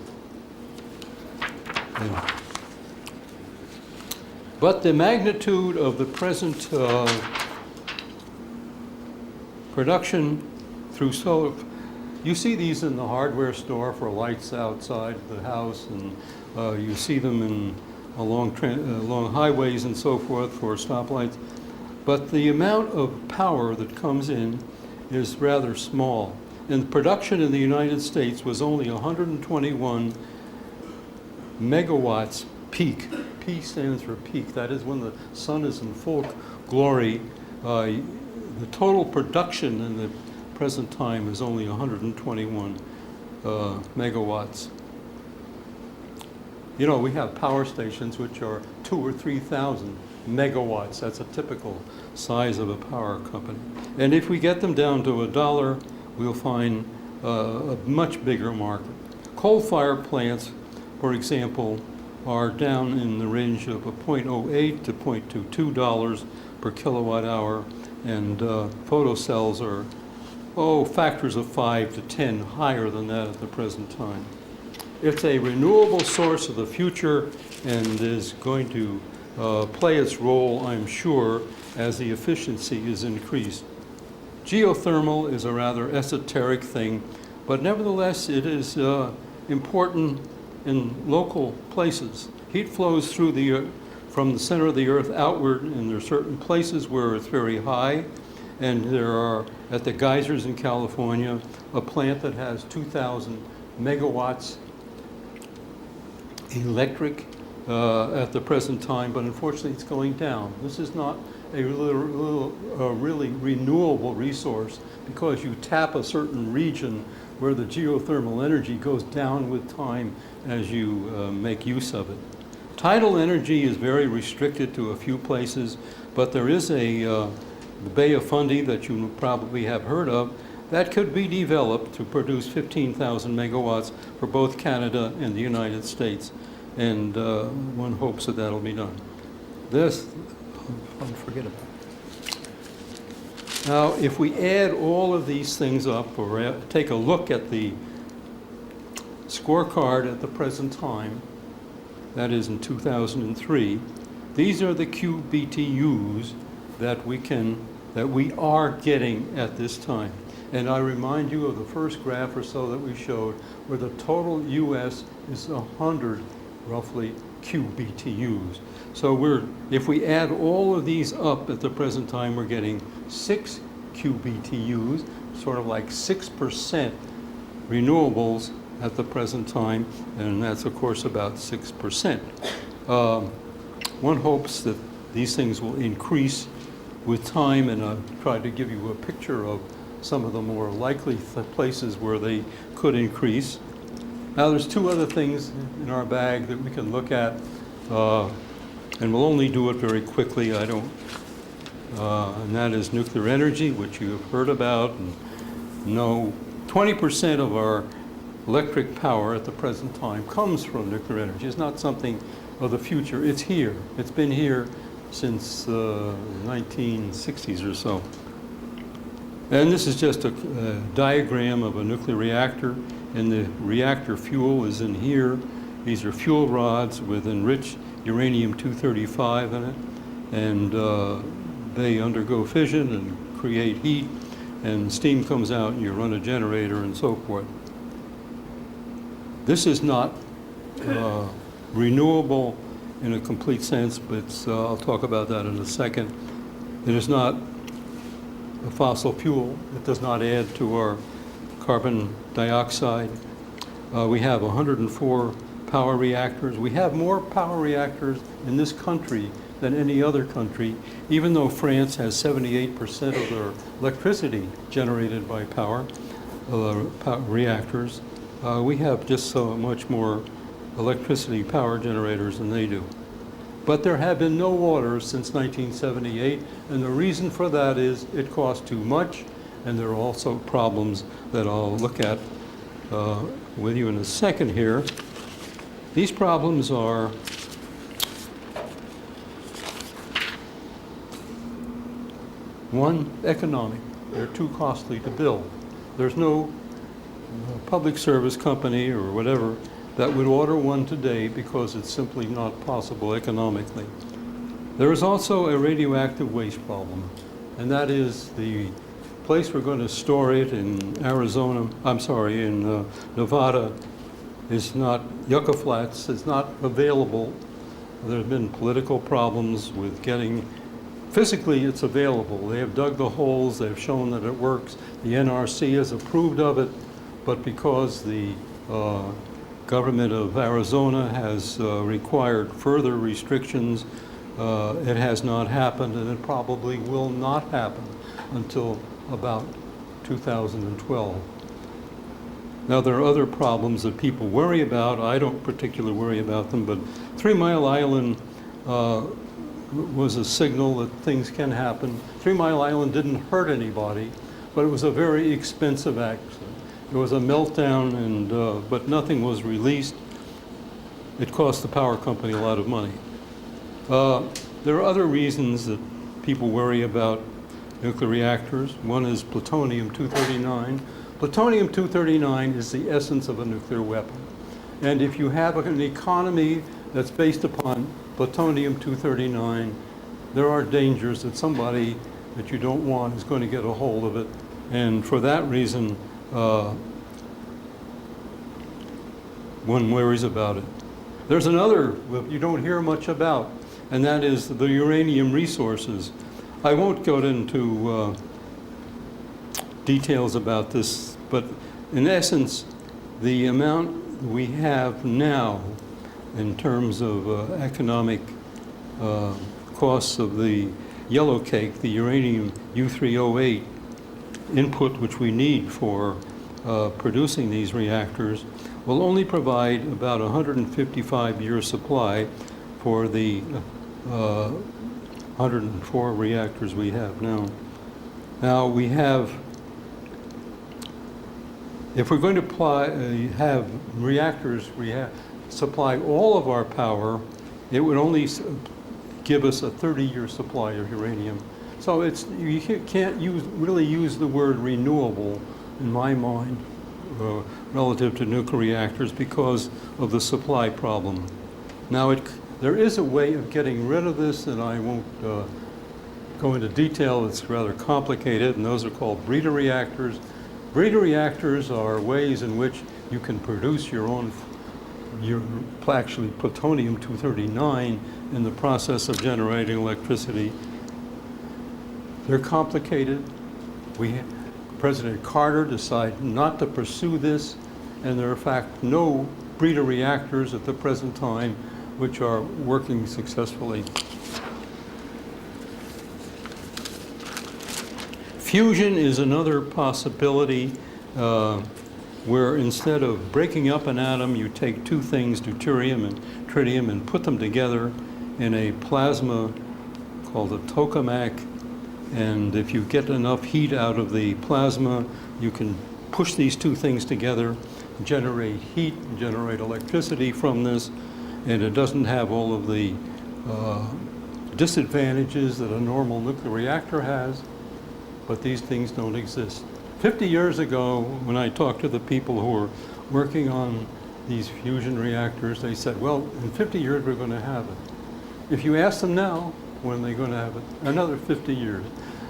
But the magnitude of the present production through solar, you see these in the hardware store for lights outside the house, and you see them along highways and so forth for stoplights. But the amount of power that comes in is rather small. And production in the United States was only 121 megawatts peak. P stands for peak. That is when the sun is in full glory. The total production in the present time is only 121 megawatts. You know, we have power stations which are 2,000 or 3,000 megawatts. That's a typical size of a power company. And if we get them down to $1, we'll find a much bigger market. Coal-fired plants, for example, are down in the range of $0.08 to $0.22 per kilowatt hour, and photocells are, factors of 5 to 10 higher than that at the present time. It's a renewable source of the future and is going to play its role, I'm sure, as the efficiency is increased. Geothermal is a rather esoteric thing, but nevertheless it is important in local places. Heat flows through the from the center of the Earth outward, and there are certain places where it's very high. And there are, at the geysers in California, a plant that has 2,000 megawatts electric at the present time, but unfortunately it's going down. This is not a really renewable resource, because you tap a certain region where the geothermal energy goes down with time as you make use of it. Tidal energy is very restricted to a few places, but there is the Bay of Fundy that you probably have heard of that could be developed to produce 15,000 megawatts for both Canada and the United States. And one hopes that that'll be done. Forget about it. Now, if we add all of these things up, or take a look at the scorecard at the present time, that is in 2003, these are the QBTUs that we are getting at this time. And I remind you of the first graph or so that we showed, where the total US is 100, roughly, QBTUs. So if we add all of these up at the present time, we're getting 6 QBTUs, sort of like 6% renewables at the present time, and that's of course about 6%. One hopes that these things will increase with time, and I'll try to give you a picture of some of the more likely places where they could increase. Now, there's two other things in our bag that we can look at, and we'll only do it very quickly. And that is nuclear energy, which you've heard about and know. 20% of our electric power at the present time comes from nuclear energy. It's not something of the future. It's here. It's been here since the 1960s or so. And this is just a diagram of a nuclear reactor, and the reactor fuel is in here. These are fuel rods with enriched uranium-235 in it, and they undergo fission and create heat, and steam comes out and you run a generator and so forth. This is not renewable in a complete sense, but I'll talk about that in a second. It is not a fossil fuel. It does not add to our carbon dioxide. We have 104 power reactors. We have more power reactors in this country than any other country, even though France has 78% of their electricity generated by power reactors. We have just so much more electricity power generators than they do. But there have been no waters since 1978, and the reason for that is it costs too much, and there are also problems that I'll look at with you in a second here. These problems are one, economic. They're too costly to build. There's no public service company or whatever that would order one today because it's simply not possible economically. There is also a radioactive waste problem, and that is the place we're going to store it in Nevada is not, Yucca Flats is not available. There have been political problems with getting, physically it's available. They have dug the holes, they've shown that it works. The NRC has approved of it, but because the government of Arizona has required further restrictions, it has not happened, and it probably will not happen until about 2012. Now, there are other problems that people worry about. I don't particularly worry about them, but 3 Mile Island was a signal that things can happen. 3 Mile Island didn't hurt anybody, but it was a very expensive accident. There was a meltdown, and but nothing was released. It cost the power company a lot of money. There are other reasons that people worry about nuclear reactors. One is plutonium-239. Plutonium-239 is the essence of a nuclear weapon. And if you have an economy that's based upon plutonium-239, there are dangers that somebody that you don't want is going to get a hold of it. And for that reason, one worries about it. There's another that you don't hear much about, and that is the uranium resources. I won't go into details about this, but in essence, the amount we have now in terms of economic costs of the yellow cake, the uranium U3O8 input which we need for producing these reactors, will only provide about 155-year supply for the 104 reactors we have now. Now we have, if we're going to have reactors supply all of our power, it would only give us a 30-year supply of uranium. So you can't really use the word renewable in my mind relative to nuclear reactors because of the supply problem. Now there is a way of getting rid of this, and I won't go into detail. It's rather complicated, and those are called breeder reactors. Breeder reactors are ways in which you can produce your own, actually plutonium-239 in the process of generating electricity. They're complicated. President Carter decided not to pursue this, and there are in fact no breeder reactors at the present time which are working successfully. Fusion is another possibility where instead of breaking up an atom, you take two things, deuterium and tritium, and put them together in a plasma called a tokamak. And if you get enough heat out of the plasma, you can push these two things together, generate heat, and generate electricity from this, and it doesn't have all of the disadvantages that a normal nuclear reactor has, but these things don't exist. 50 years ago, when I talked to the people who were working on these fusion reactors, they said, well, in 50 years we're going to have it. If you ask them now, when are they going to have it? Another 50 years.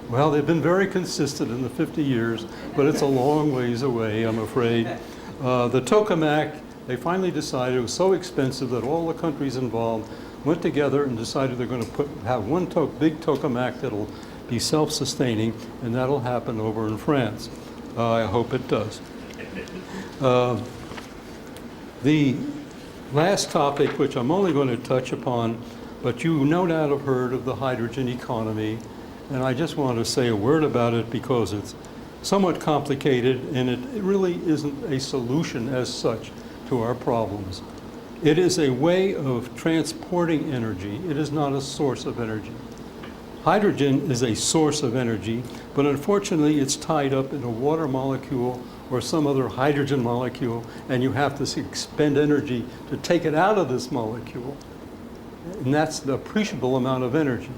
Well, they've been very consistent in the 50 years, but it's a long ways away, I'm afraid. The tokamak, they finally decided it was so expensive that all the countries involved went together and decided they're going to have one big tokamak that'll be self-sustaining, and that'll happen over in France. I hope it does. The last topic, which I'm only going to touch upon, but you no doubt have heard of the hydrogen economy, and I just want to say a word about it because it's somewhat complicated and it really isn't a solution as such to our problems. It is a way of transporting energy. It is not a source of energy. Hydrogen is a source of energy, but unfortunately it's tied up in a water molecule or some other hydrogen molecule, and you have to expend energy to take it out of this molecule. And that's the appreciable amount of energy.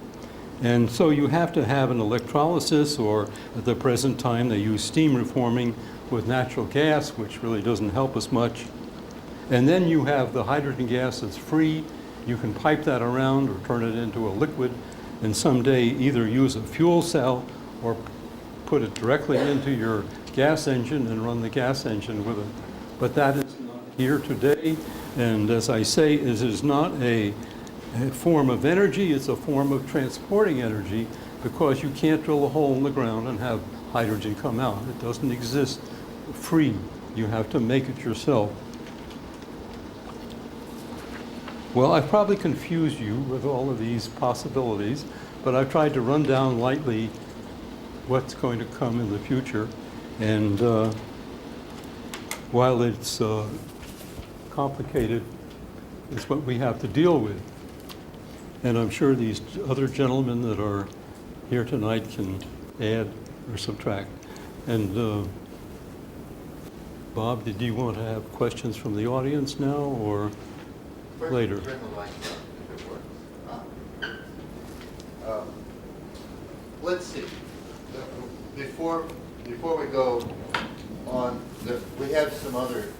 And so you have to have an electrolysis, or at the present time they use steam reforming with natural gas, which really doesn't help us much. And then you have the hydrogen gas that's free. You can pipe that around or turn it into a liquid, and someday either use a fuel cell or put it directly into your gas engine and run the gas engine with it. But that is not here today, and as I say, it is not a form of energy, it's a form of transporting energy, because you can't drill a hole in the ground and have hydrogen come out. It doesn't exist free. You have to make it yourself. Well, I've probably confused you with all of these possibilities, but I've tried to run down lightly what's going to come in the future. And while it's complicated, it's what we have to deal with. And I'm sure these other gentlemen that are here tonight can add or subtract. And Bob, did you want to have questions from the audience now or later? Turn the light on, if it works. Let's see. Before we go on, we have some other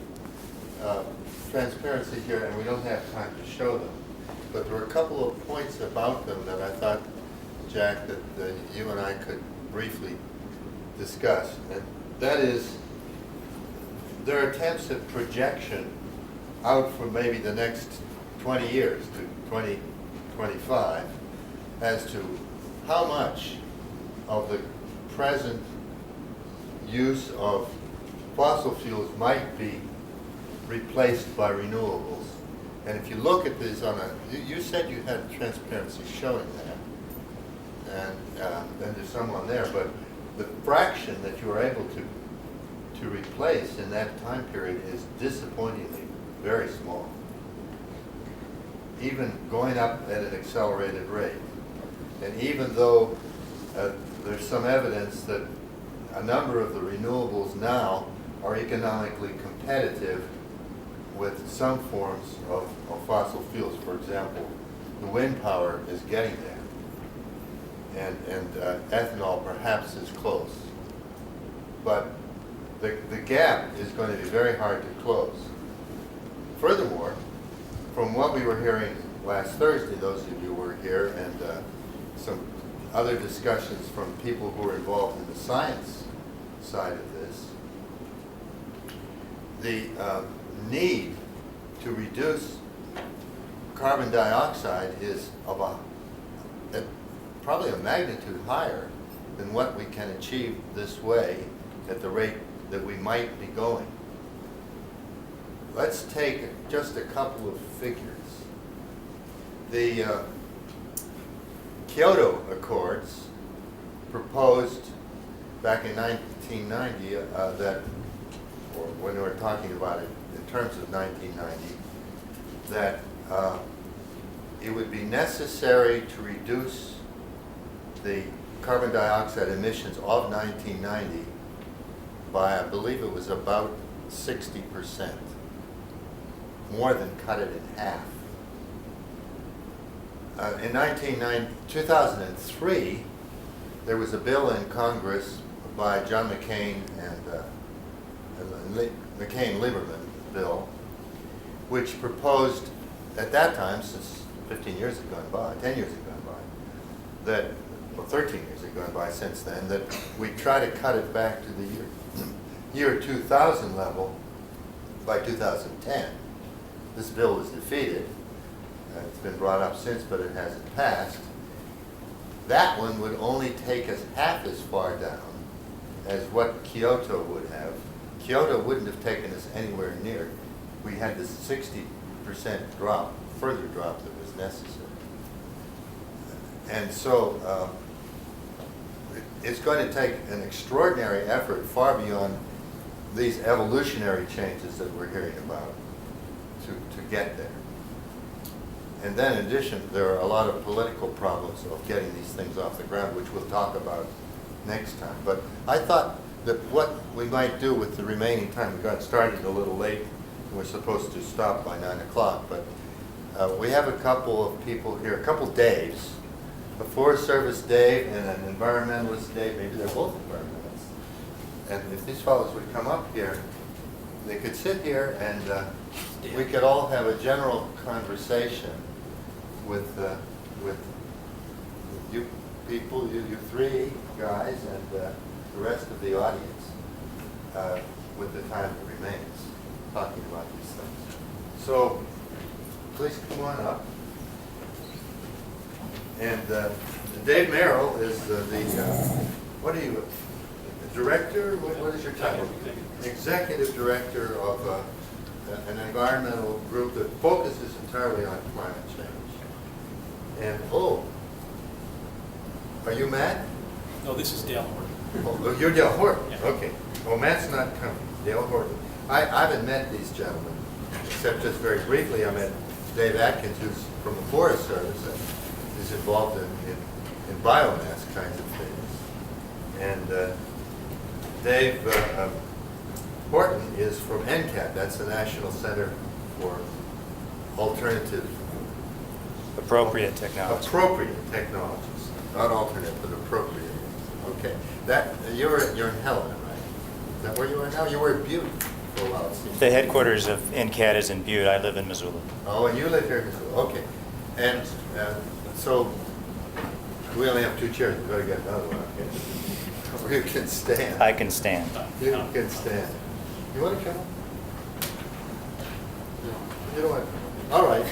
transparency here, and we don't have time to show them. But there were a couple of points about them that I thought, Jack, that you and I could briefly discuss. And that is, there are attempts at projection out for maybe the next 20 years to 2025 as to how much of the present use of fossil fuels might be replaced by renewables. And if you look at this on a, you said you had transparency showing that, and then there's some on there, but the fraction that you were able to replace in that time period is disappointingly very small, even going up at an accelerated rate. And even though there's some evidence that a number of the renewables now are economically competitive with some forms of fossil fuels. For example, the wind power is getting there, and ethanol perhaps is close. But the gap is going to be very hard to close. Furthermore, from what we were hearing last Thursday, those of you who were here, and some other discussions from people who are involved in the science side of this, the need to reduce carbon dioxide is of probably a magnitude higher than what we can achieve this way at the rate that we might be going. Let's take just a couple of figures. The Kyoto Accords proposed back in 1990 that, or when we were talking about it in terms of 1990, that it would be necessary to reduce the carbon dioxide emissions of 1990 by, I believe it was about 60%, more than cut it in half. In 2003, there was a bill in Congress by John McCain and McCain-Lieberman bill, which proposed at that time, since 15 years had gone by, 10 years had gone by, that, well, 13 years had gone by since then, that we try to cut it back to the year 2000 level by 2010. This bill was defeated. It's been brought up since, but it hasn't passed. That one would only take us half as far down as what Kyoto would have. Kyoto wouldn't have taken us anywhere near. We had this 60% drop, further drop that was necessary. And so it's going to take an extraordinary effort far beyond these evolutionary changes that we're hearing about to get there. And then in addition, there are a lot of political problems of getting these things off the ground, which we'll talk about next time. But I thought that what we might do with the remaining time, we got started a little late, and we're supposed to stop by 9 o'clock, but we have a couple of people here, a couple Daves, a Forest Service Dave and an environmentalist Dave, maybe they're both environmentalists. And if these fellows would come up here, they could sit here and we could all have a general conversation with you people, you three guys, and the rest of the audience with the time that remains, talking about these things. So please come on up. And Dave Merrill is the what are you, director? What is your title? Executive Director of an environmental group that focuses entirely on climate change. And, are you Matt? No, this is Dale Horton. Oh, you're Dale Horton? Yeah. Okay. Well, Matt's not coming. Dale Horton. I haven't met these gentlemen, except just very briefly. I met Dave Atkins, who's from the Forest Service and is involved in biomass kinds of things. And Dave Horton is from NCAT. That's the National Center for Alternative Appropriate technology. Appropriate technologies. Not alternate, but appropriate. Okay. That you're in Helena, right? Is that where you are now? You were in Butte for a while, it seems. The headquarters of NCAT is in Butte. I live in Missoula. Oh, and you live here in Missoula. Okay. And so we only have 2 chairs. We've got to get another one, okay? Or you can stand. I can stand. You can stand. You want to come up? No. You don't want, all right.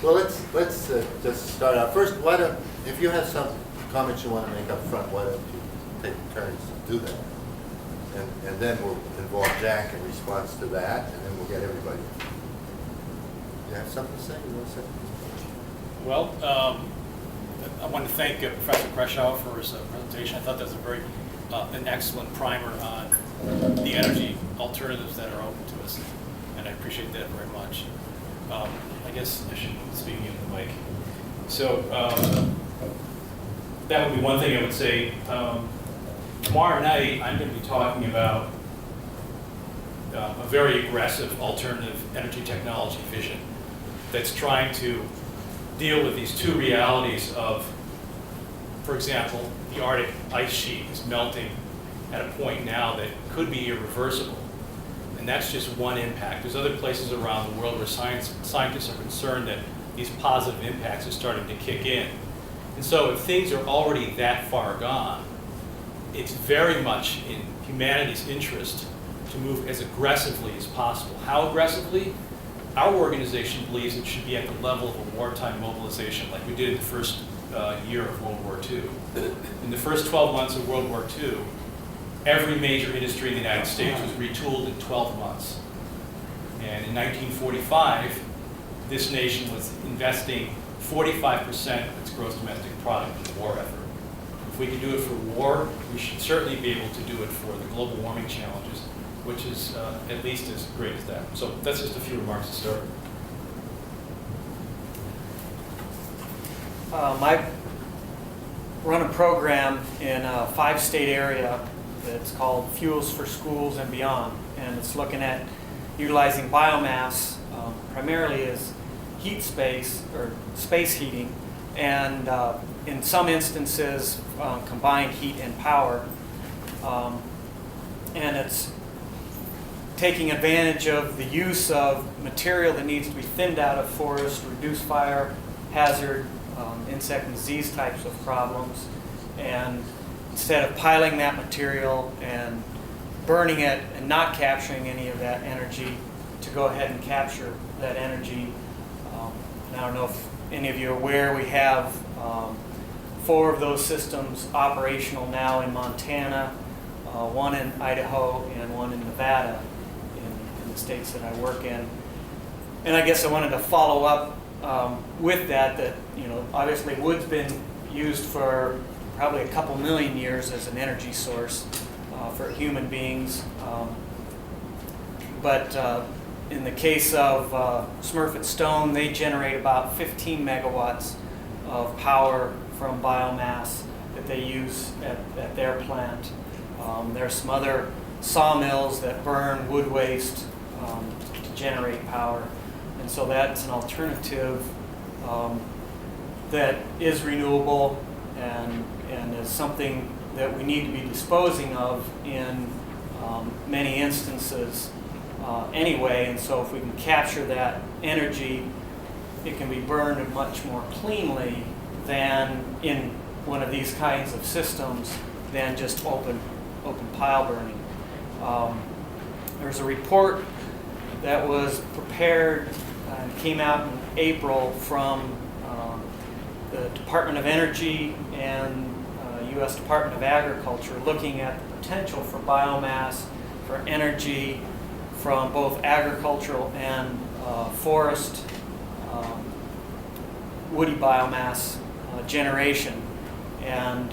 Well, let's just start out. First, why don't, if you have some comments you want to make up front, why don't you take turns to do that? And then we'll involve Jack in response to that, and then we'll get everybody. You have something to say? You want to say? Well, I want to thank Professor Kreshow for his presentation. I thought that was an excellent primer on the energy alternatives that are open to us, and I appreciate that very much. I guess I should be speaking into the mic. So that would be one thing I would say. Tomorrow night, I'm going to be talking about a very aggressive alternative energy technology vision that's trying to deal with these two realities of, for example, the Arctic ice sheet is melting at a point now that could be irreversible. And that's just one impact. There's other places around the world where scientists are concerned that these positive impacts are starting to kick in. And so if things are already that far gone, it's very much in humanity's interest to move as aggressively as possible. How aggressively? Our organization believes it should be at the level of a wartime mobilization like we did in the first year of World War II. In the first 12 months of World War II, every major industry in the United States was retooled in 12 months. And in 1945, this nation was investing 45% of its gross domestic product in the war effort. If we can do it for war, we should certainly be able to do it for the global warming challenges, which is at least as great as that. So that's just a few remarks to start. I run a program in a 5-state area that's called Fuels for Schools and Beyond, and it's looking at utilizing biomass primarily as heat space or space heating, and in some instances combined heat and power, and it's taking advantage of the use of material that needs to be thinned out of forest, reduce fire hazard, insect and disease types of problems, and instead of piling that material and burning it and not capturing any of that energy, to go ahead and capture that energy. And I don't know if any of you are aware, we have 4 of those systems operational now in Montana, 1 in Idaho, and 1 in Nevada, in the states that I work in. And I guess I wanted to follow up with that, you know, obviously wood's been used for probably a couple million years as an energy source for human beings. But in the case of Smurfit Stone, they generate about 15 megawatts of power from biomass that they use at their plant. There are some other sawmills that burn wood waste to generate power. And so that's an alternative that is renewable and is something that we need to be disposing of in many instances anyway. And so if we can capture that energy, it can be burned much more cleanly than in one of these kinds of systems than just open pile burning. There's a report that was prepared and came out in April from the Department of Energy and U.S. Department of Agriculture, looking at the potential for biomass, for energy from both agricultural and forest woody biomass generation. And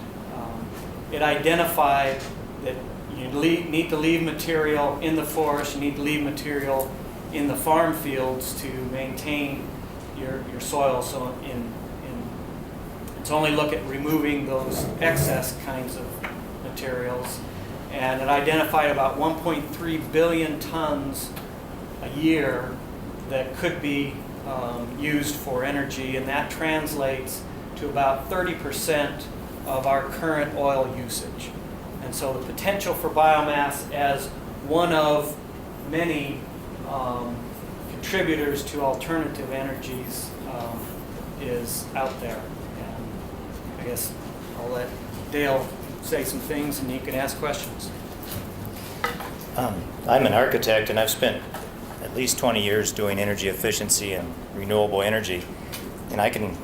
it identified that you need to leave material in the forest, you need to leave material in the farm fields to maintain your soil. So it's only look at removing those excess kinds of materials. And it identified about 1.3 billion tons a year that could be used for energy, and that translates to about 30% of our current oil usage. And so the potential for biomass as one of many contributors to alternative energies is out there. And I guess I'll let Dale say some things and you can ask questions. I'm an architect, and I've spent at at least 20 years doing energy efficiency and renewable energy. And I can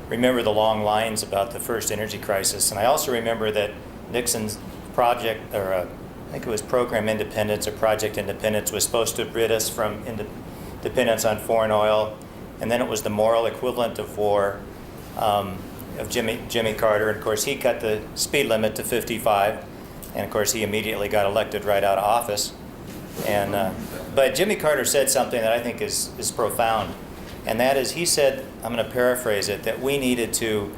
remember the long lines about the first energy crisis. And I also remember that Nixon's project, or I think it was Program Independence or Project Independence, was supposed to rid us from dependence on foreign oil. And then it was the moral equivalent of war, of Jimmy Carter. And of course, he cut the speed limit to 55. And of course, he immediately got elected right out of office. And but Jimmy Carter said something that I think is profound. And that is, he said, I'm going to paraphrase it, that we needed to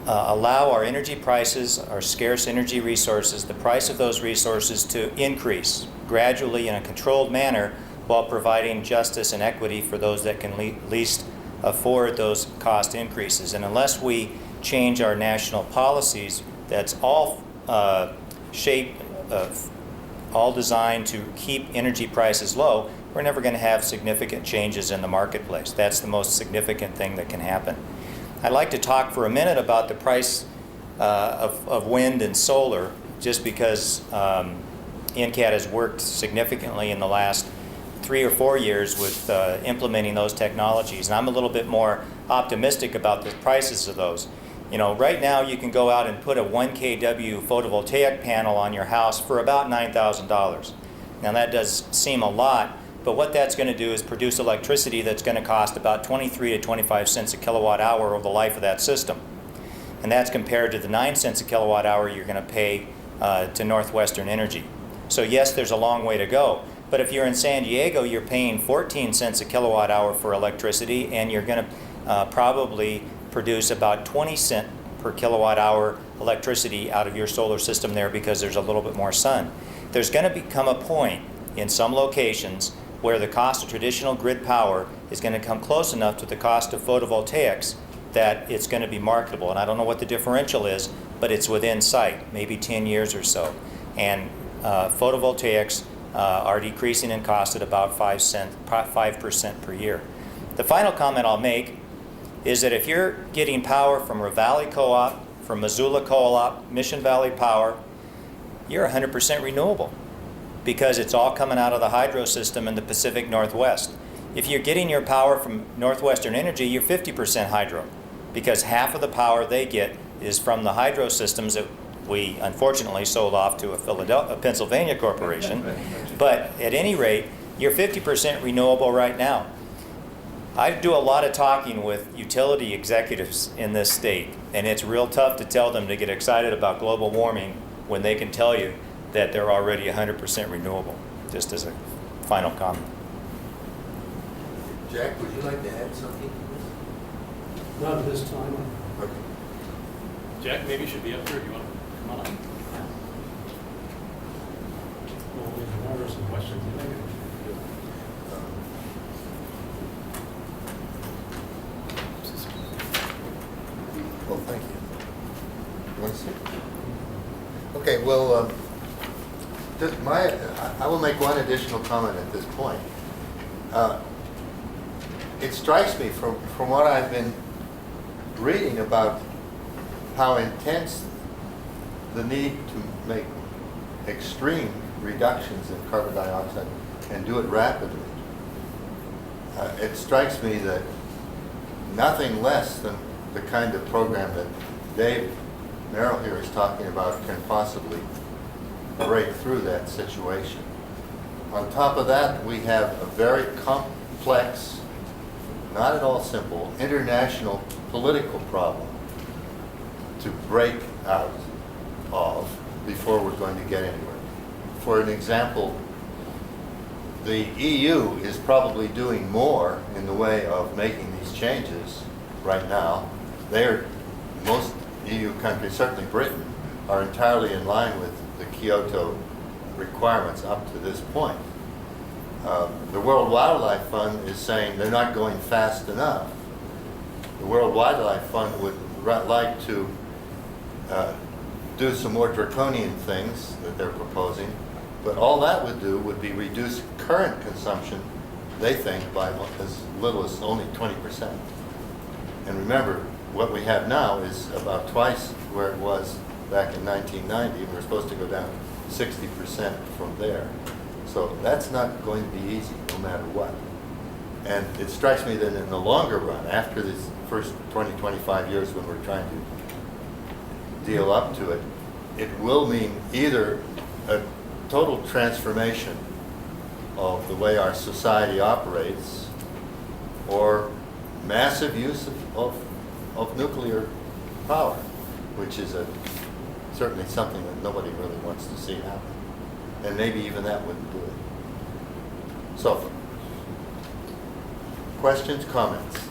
allow our energy prices, our scarce energy resources, the price of those resources to increase gradually in a controlled manner while providing justice and equity for those that can least afford those cost increases. And unless we change our national policies, that's all all designed to keep energy prices low, we're never going to have significant changes in the marketplace. That's the most significant thing that can happen. I'd like to talk for a minute about the price of wind and solar, just because NCAT has worked significantly in the last 3 or 4 years with implementing those technologies. And I'm a little bit more optimistic about the prices of those. You know, right now you can go out and put a 1 kW photovoltaic panel on your house for about $9,000. Now that does seem a lot, but what that's going to do is produce electricity that's going to cost about 23 to 25 cents a kilowatt hour over the life of that system. And that's compared to the 9 cents a kilowatt hour you're going to pay to Northwestern Energy. So yes, there's a long way to go. But if you're in San Diego, you're paying 14 cents a kilowatt hour for electricity, and you're going to probably produce about 20 cents per kilowatt hour electricity out of your solar system there, because there's a little bit more sun. There's going to become a point in some locations where the cost of traditional grid power is going to come close enough to the cost of photovoltaics that it's going to be marketable. And I don't know what the differential is, but it's within sight, maybe 10 years or so. And photovoltaics are decreasing in cost at about 5% per year. The final comment I'll make is that if you're getting power from Ravalli Co-op, from Missoula Co-op, Mission Valley Power, you're 100% renewable, because it's all coming out of the hydro system in the Pacific Northwest. If you're getting your power from Northwestern Energy, you're 50% hydro, because half of the power they get is from the hydro systems that we unfortunately sold off to a Pennsylvania corporation. But at any rate, you're 50% renewable right now. I do a lot of talking with utility executives in this state, and it's real tough to tell them to get excited about global warming when they can tell you that they're already 100% renewable, just as a final comment. Jack, would you like to add something to this? Not at this time. Okay. Jack, maybe you should be up here. Do you want to come on up? Well, there are some questions. Well, thank you. You want to sit? Okay, well, I will make one additional comment at this point. It strikes me from what I've been reading about how intense the need to make extreme reductions in carbon dioxide and do it rapidly. It strikes me that nothing less than the kind of program that Dave Merrill here is talking about can possibly break through that situation. On top of that, we have a very complex, not at all simple, international political problem to break out of before we're going to get anywhere. For an example, the EU is probably doing more in the way of making these changes right now. Most EU countries, certainly Britain, are entirely in line with the Kyoto requirements up to this point. The World Wildlife Fund is saying they're not going fast enough. The World Wildlife Fund would like to do some more draconian things that they're proposing, but all that would do would be reduce current consumption, they think, by as little as only 20%. And remember, what we have now is about twice where it was back in 1990, and we're supposed to go down 60% from there. So that's not going to be easy, no matter what. And it strikes me that in the longer run, after this first 20, 25 years when we're trying to deal up to it, it will mean either a total transformation of the way our society operates or massive use of nuclear power, which is certainly something that nobody really wants to see happen. And maybe even that wouldn't do it. So, questions, comments?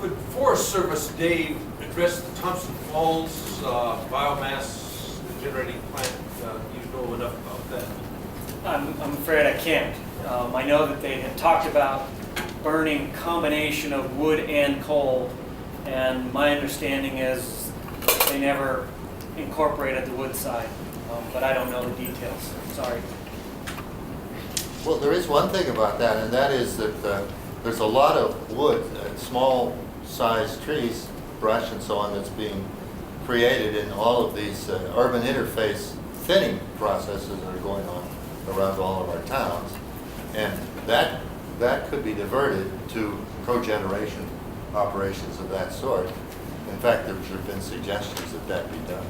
Could Forest Service, Dave, address the Thompson Falls biomass generating plant? You know enough about that? I'm afraid I can't. I know that they had talked about burning combination of wood and coal, and my understanding is they never incorporated the wood side, but I don't know the details. Sorry. Well, there is one thing about that, and that is that there's a lot of wood, small-sized trees, brush and so on, that's being created in all of these urban interface thinning processes that are going on around all of our towns. And that could be diverted to cogeneration operations of that sort. In fact, there have been suggestions that that be done.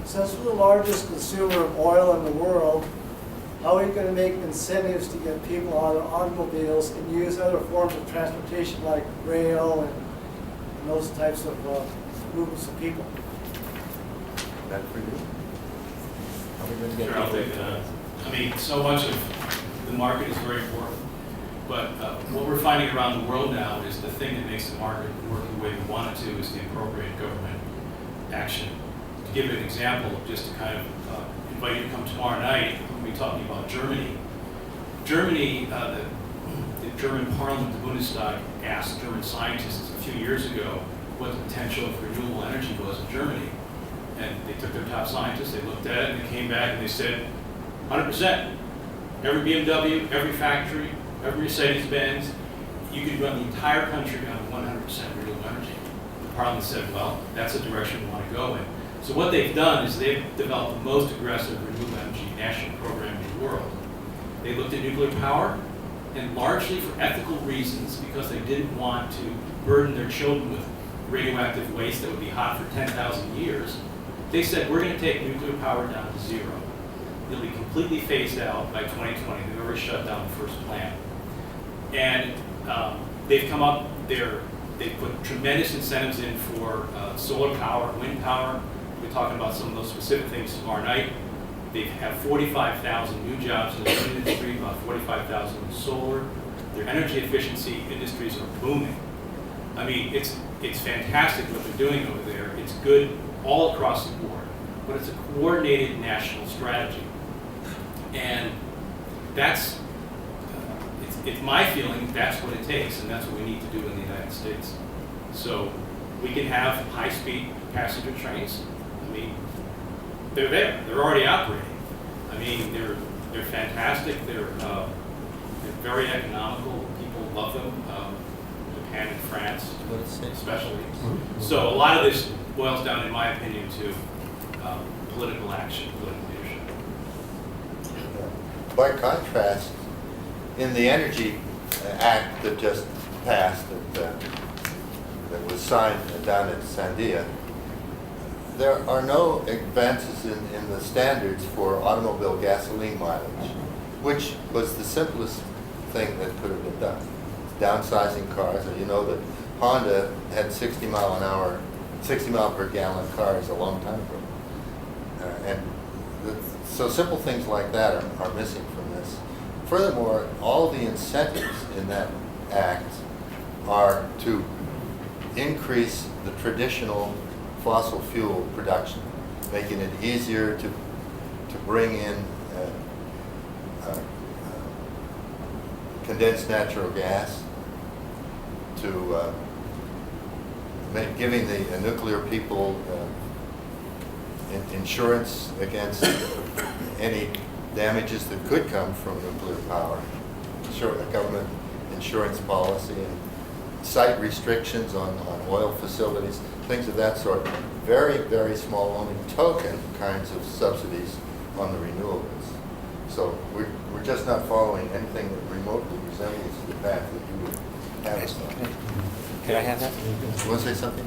Since we're the largest consumer of oil in the world, how are you going to make incentives to get people out of automobiles and use other forms of transportation like rail and those types of movements of people? That for you? How are we going to get Sure, I'll people take to that. I mean, so much of the market is very important, but what we're finding around the world now is the thing that makes the market work the way we want it to is the appropriate government action. To give you an example, just to kind of invite you to come tomorrow night, we'll be talking about Germany. Germany, the German parliament, the Bundestag, asked German scientists a few years ago what the potential of renewable energy was in Germany. And they took their top scientists, they looked at it, and they came back and they said, 100%. Every BMW, every factory, every Mercedes-Benz, you could run the entire country on 100% renewable energy. The parliament said, well, that's the direction we want to go in. So what they've done is they've developed the most aggressive renewable energy national program in the world. They looked at nuclear power, and largely for ethical reasons, because they didn't want to burden their children with radioactive waste that would be hot for 10,000 years, they said, we're going to take nuclear power down to zero. It'll be completely phased out by 2020. They've already shut down the first plant. And they've come up, they've put tremendous incentives in for solar power, wind power. We're talking about some of those specific things tomorrow night. They have 45,000 new jobs in the wind industry, about 45,000 in solar. Their energy efficiency industries are booming. I mean, it's fantastic what they're doing over there. It's good all across the board, but it's a coordinated national strategy. And that's, it's my feeling that's what it takes, and that's what we need to do in the United States. So we can have high-speed passenger trains. I mean, they're there. They're already operating. I mean, they're fantastic. They're very economical. People love them. Japan and France, especially. So a lot of this boils down, in my opinion, to political action, political leadership. By contrast, in the Energy Act that just passed, that was signed down at Sandia, there are no advances in the standards for automobile gasoline mileage, which was the simplest thing that could have been done. Downsizing cars, and you know that Honda had 60 mile per gallon cars a long time ago. So simple things like that are missing from this. Furthermore, all the incentives in that act are to increase the traditional fossil fuel production, making it easier to bring in condensed natural gas, to giving the nuclear people insurance against any damages that could come from nuclear power, a government insurance policy, site restrictions on oil facilities, things of that sort. Very, very small, only token kinds of subsidies on the renewables. So we're just not following anything that remotely resembles the path that you would have us on. Could I have that? You want to say something?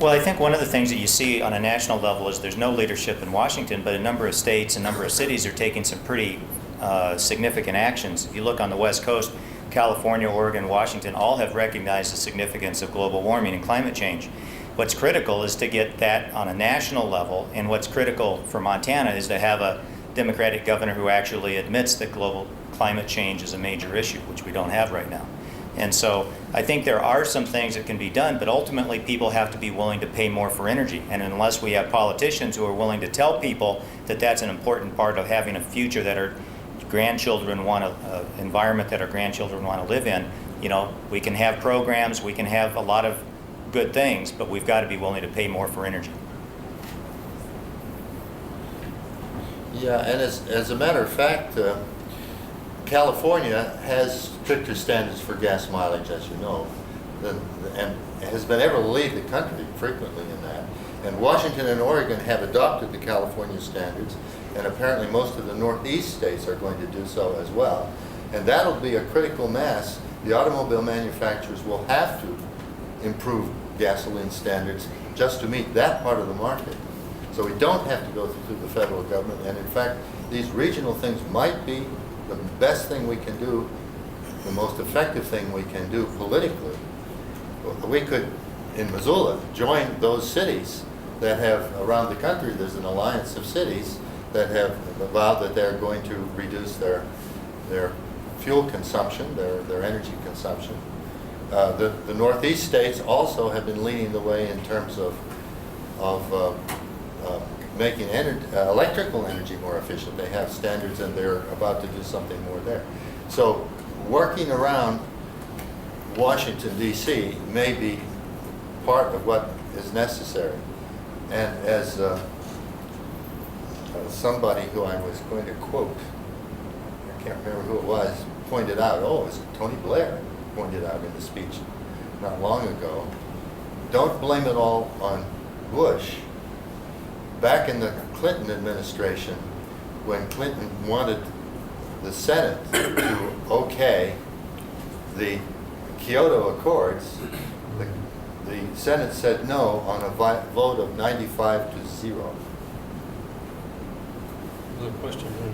Well, I think one of the things that you see on a national level is there's no leadership in Washington, but a number of states, a number of cities are taking some pretty significant actions. If you look on the West Coast, California, Oregon, Washington all have recognized the significance of global warming and climate change. What's critical is to get that on a national level, and what's critical for Montana is to have a Democratic governor who actually admits that global climate change is a major issue, which we don't have right now. And so I think there are some things that can be done, but ultimately people have to be willing to pay more for energy. And unless we have politicians who are willing to tell people that that's an important part of having a future that our grandchildren want to, environment that our grandchildren want to live in, you know, we can have programs, we can have a lot of good things, but we've got to be willing to pay more for energy. Yeah, and as a matter of fact, California has stricter standards for gas mileage, as you know, and has been able to lead the country frequently in that. And Washington and Oregon have adopted the California standards, and apparently most of the Northeast states are going to do so as well. And that'll be a critical mass. The automobile manufacturers will have to improve gasoline standards just to meet that part of the market. So we don't have to go through the federal government, and in fact, these regional things might be the best thing we can do, the most effective thing we can do politically. We could, in Missoula, join those cities that have, around the country, there's an alliance of cities that have vowed that they're going to reduce their fuel consumption, their energy consumption. The Northeast states also have been leading the way in terms of making electrical energy more efficient. They have standards, and they're about to do something more there. So working around Washington, D.C. may be part of what is necessary. And as somebody who I was going to quote, I can't remember who it was, pointed out, oh, it was Tony Blair pointed out in a speech not long ago, don't blame it all on Bush. Back in the Clinton administration, when Clinton wanted the Senate to okay the Kyoto Accords, the Senate said no on a vote of 95-0. Another question in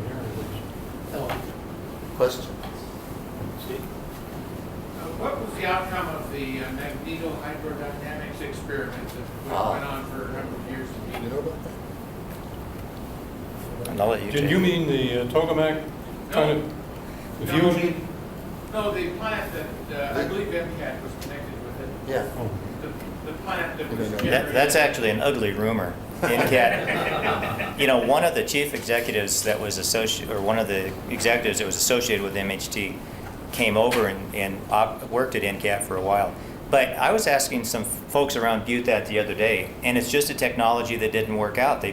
here. Question? Steve? What was the outcome of the magnetohydrodynamics experiment that went on for a number of years? You know about that? And I'll let you Did take you it. mean the tokamak kind of fusion? No, the plant that, I believe MCAT was connected with it. Yeah. Oh. The plant that was That- generated. That's actually an ugly rumor. NCAT, you know, one of the chief executives that was associated, or one of the executives that was associated with MHT came over and worked at NCAT for a while. But I was asking some folks around Butte that the other day, and it's just a technology that didn't work out. The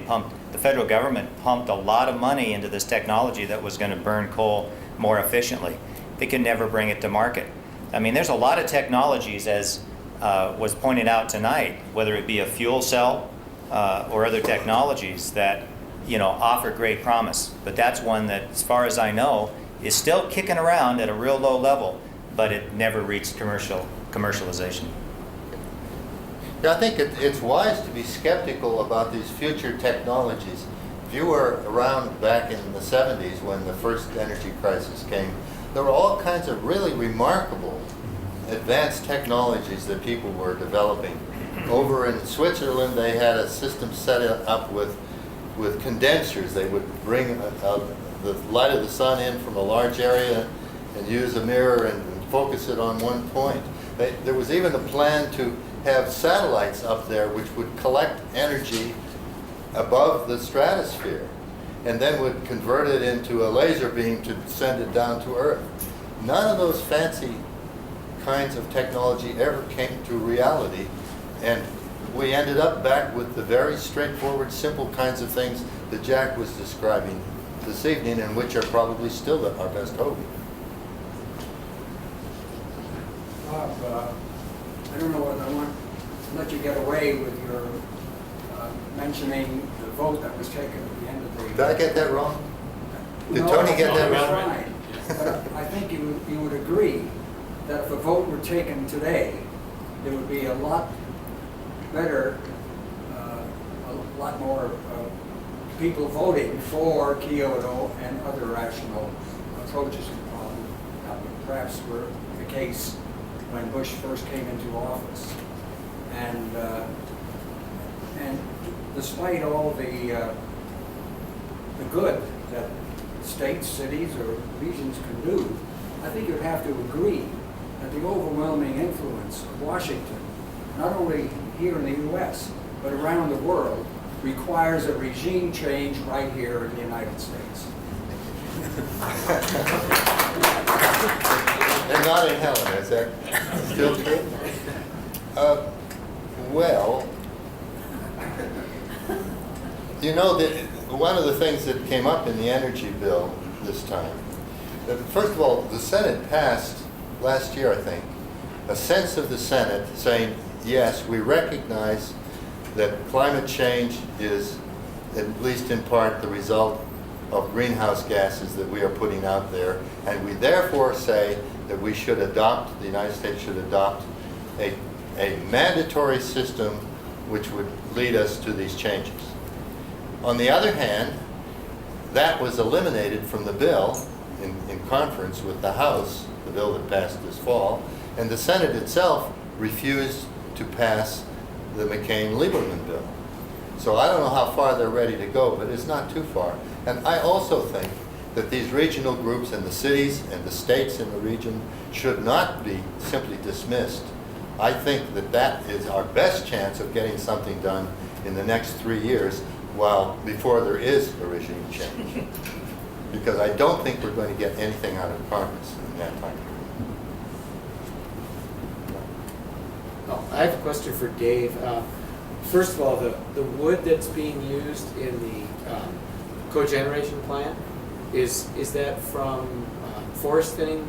federal government pumped a lot of money into this technology that was going to burn coal more efficiently. They could never bring it to market. I mean, there's a lot of technologies, as was pointed out tonight, whether it be a fuel cell or other technologies that, you know, offer great promise. But that's one that, as far as I know, is still kicking around at a real low level, but it never reached commercialization. Yeah, I think it's wise to be skeptical about these future technologies. If you were around back in the 70s when the first energy crisis came, there were all kinds of really remarkable advanced technologies that people were developing. Over in Switzerland, they had a system set up with condensers. They would bring the light of the sun in from a large area and use a mirror and focus it on one point. There was even a plan to have satellites up there which would collect energy above the stratosphere and then would convert it into a laser beam to send it down to Earth. None of those fancy kinds of technology ever came to reality, and we ended up back with the very straightforward, simple kinds of things that Jack was describing this evening, and which are probably still our best hope. Bob, I don't know whether I want to let you get away with your mentioning the vote that was taken at the end of the... Did I get that wrong? Did No, Tony get that that's wrong? fine. But I think you would agree that if a vote were taken today, there would be a lot better, a lot more people voting for Kyoto and other rational approaches to the problem. That perhaps were the case when Bush first came into office. And despite all the good that states, cities, or regions can do, I think you'd have to agree that the overwhelming influence of Washington, not only here in the U.S., but around the world, requires a regime change right here in the United States. And not in Helena, is that still true? Well, you know, one of the things that came up in the energy bill this time, first of all, the Senate passed last year, I think, a sense of the Senate saying, yes, we recognize that climate change is, at least in part, the result of greenhouse gases that we are putting out there, and we therefore say that we should adopt, the United States should adopt a mandatory system which would lead us to these changes. On the other hand, that was eliminated from the bill in conference with the House, the bill that passed this fall, and the Senate itself refused to pass the McCain-Lieberman bill. So I don't know how far they're ready to go, but it's not too far. And I also think that these regional groups and the cities and the states in the region should not be simply dismissed. I think that that is our best chance of getting something done in the next 3 years, before there is a regime change. Because I don't think we're going to get anything out of Congress in that time period. Oh, I have a question for Dave. First of all, the wood that's being used in the cogeneration plant, is that from forest thinning,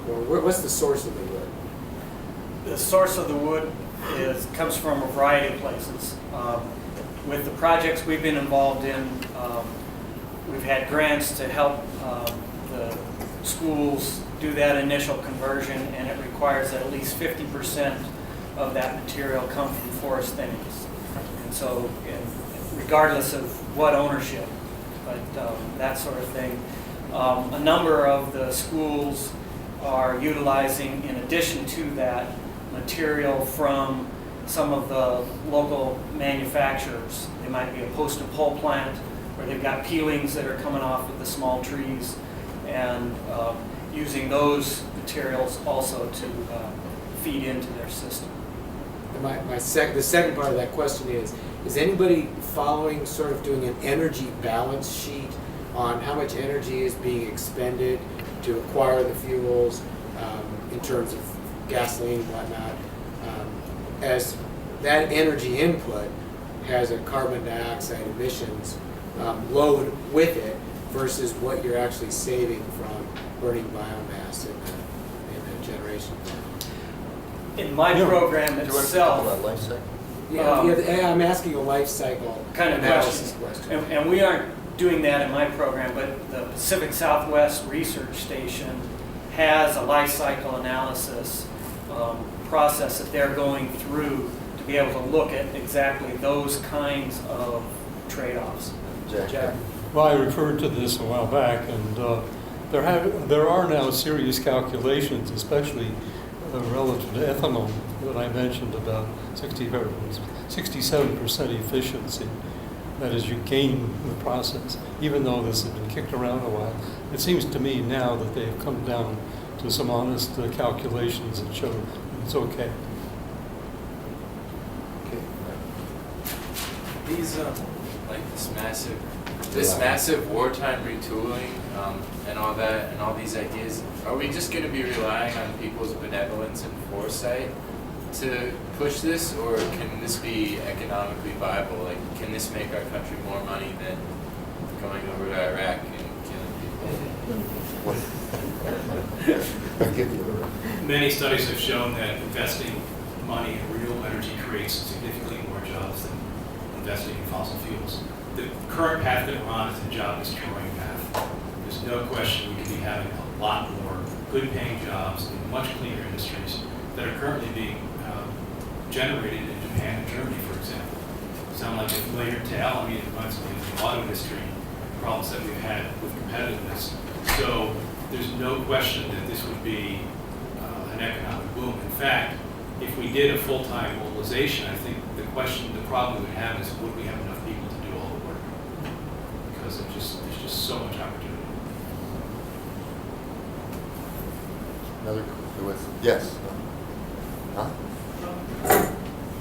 or what's the source of the wood? The source of the wood comes from a variety of places. With the projects we've been involved in, we've had grants to help the schools do that initial conversion, and it requires that at least 50% of that material come from forest thinnings. And so, regardless of what ownership, but that sort of thing. A number of the schools are utilizing, in addition to that, material from some of the local manufacturers. They might be a post and pole plant where they've got peelings that are coming off of the small trees, and using those materials also to feed into their system. And the second part of that question is anybody following, sort of doing an energy balance sheet on how much energy is being expended to acquire the fuels in terms of gasoline and whatnot, as that energy input has a carbon dioxide emissions load with it versus what you're actually saving from burning biomass in the generation plant? In my program Do you want to talk about itself, life cycle? Yeah, I'm asking a life cycle kind of analysis question, question. and we aren't doing that in my program, but the Pacific Southwest Research Station has a life cycle analysis process that they're going through to be able to look at exactly those kinds of trade-offs. Jack. Well, I referred to this a while back, and there are now serious calculations, especially relative to ethanol, that I mentioned about 67% efficiency. That is, you gain in the process, even though this has been kicked around a while. It seems to me now that they've come down to some honest calculations that show it's okay. These like this massive wartime retooling and all that and all these ideas, are we just going to be relying on people's benevolence and foresight to push this, or can this be economically viable? Like, can this make our country more money than going over to Iraq and killing people? I'll give you a- Many studies have shown that investing money in renewable energy creates significantly more jobs than investing in fossil fuels. The current path that we're on is a job-destroying path. There's no question we could be having a lot more good-paying jobs in much cleaner industries that are currently being generated in Japan and Germany, for example. Sound like a familiar tale? I mean, it reminds me of the auto industry problems that we've had with competitiveness. So there's no question that this would be an economic boom. In fact, if we did a full-time mobilization, I think the problem we would have is would we have enough people to do all the work? Because there's just so much opportunity. Another, yes. Huh?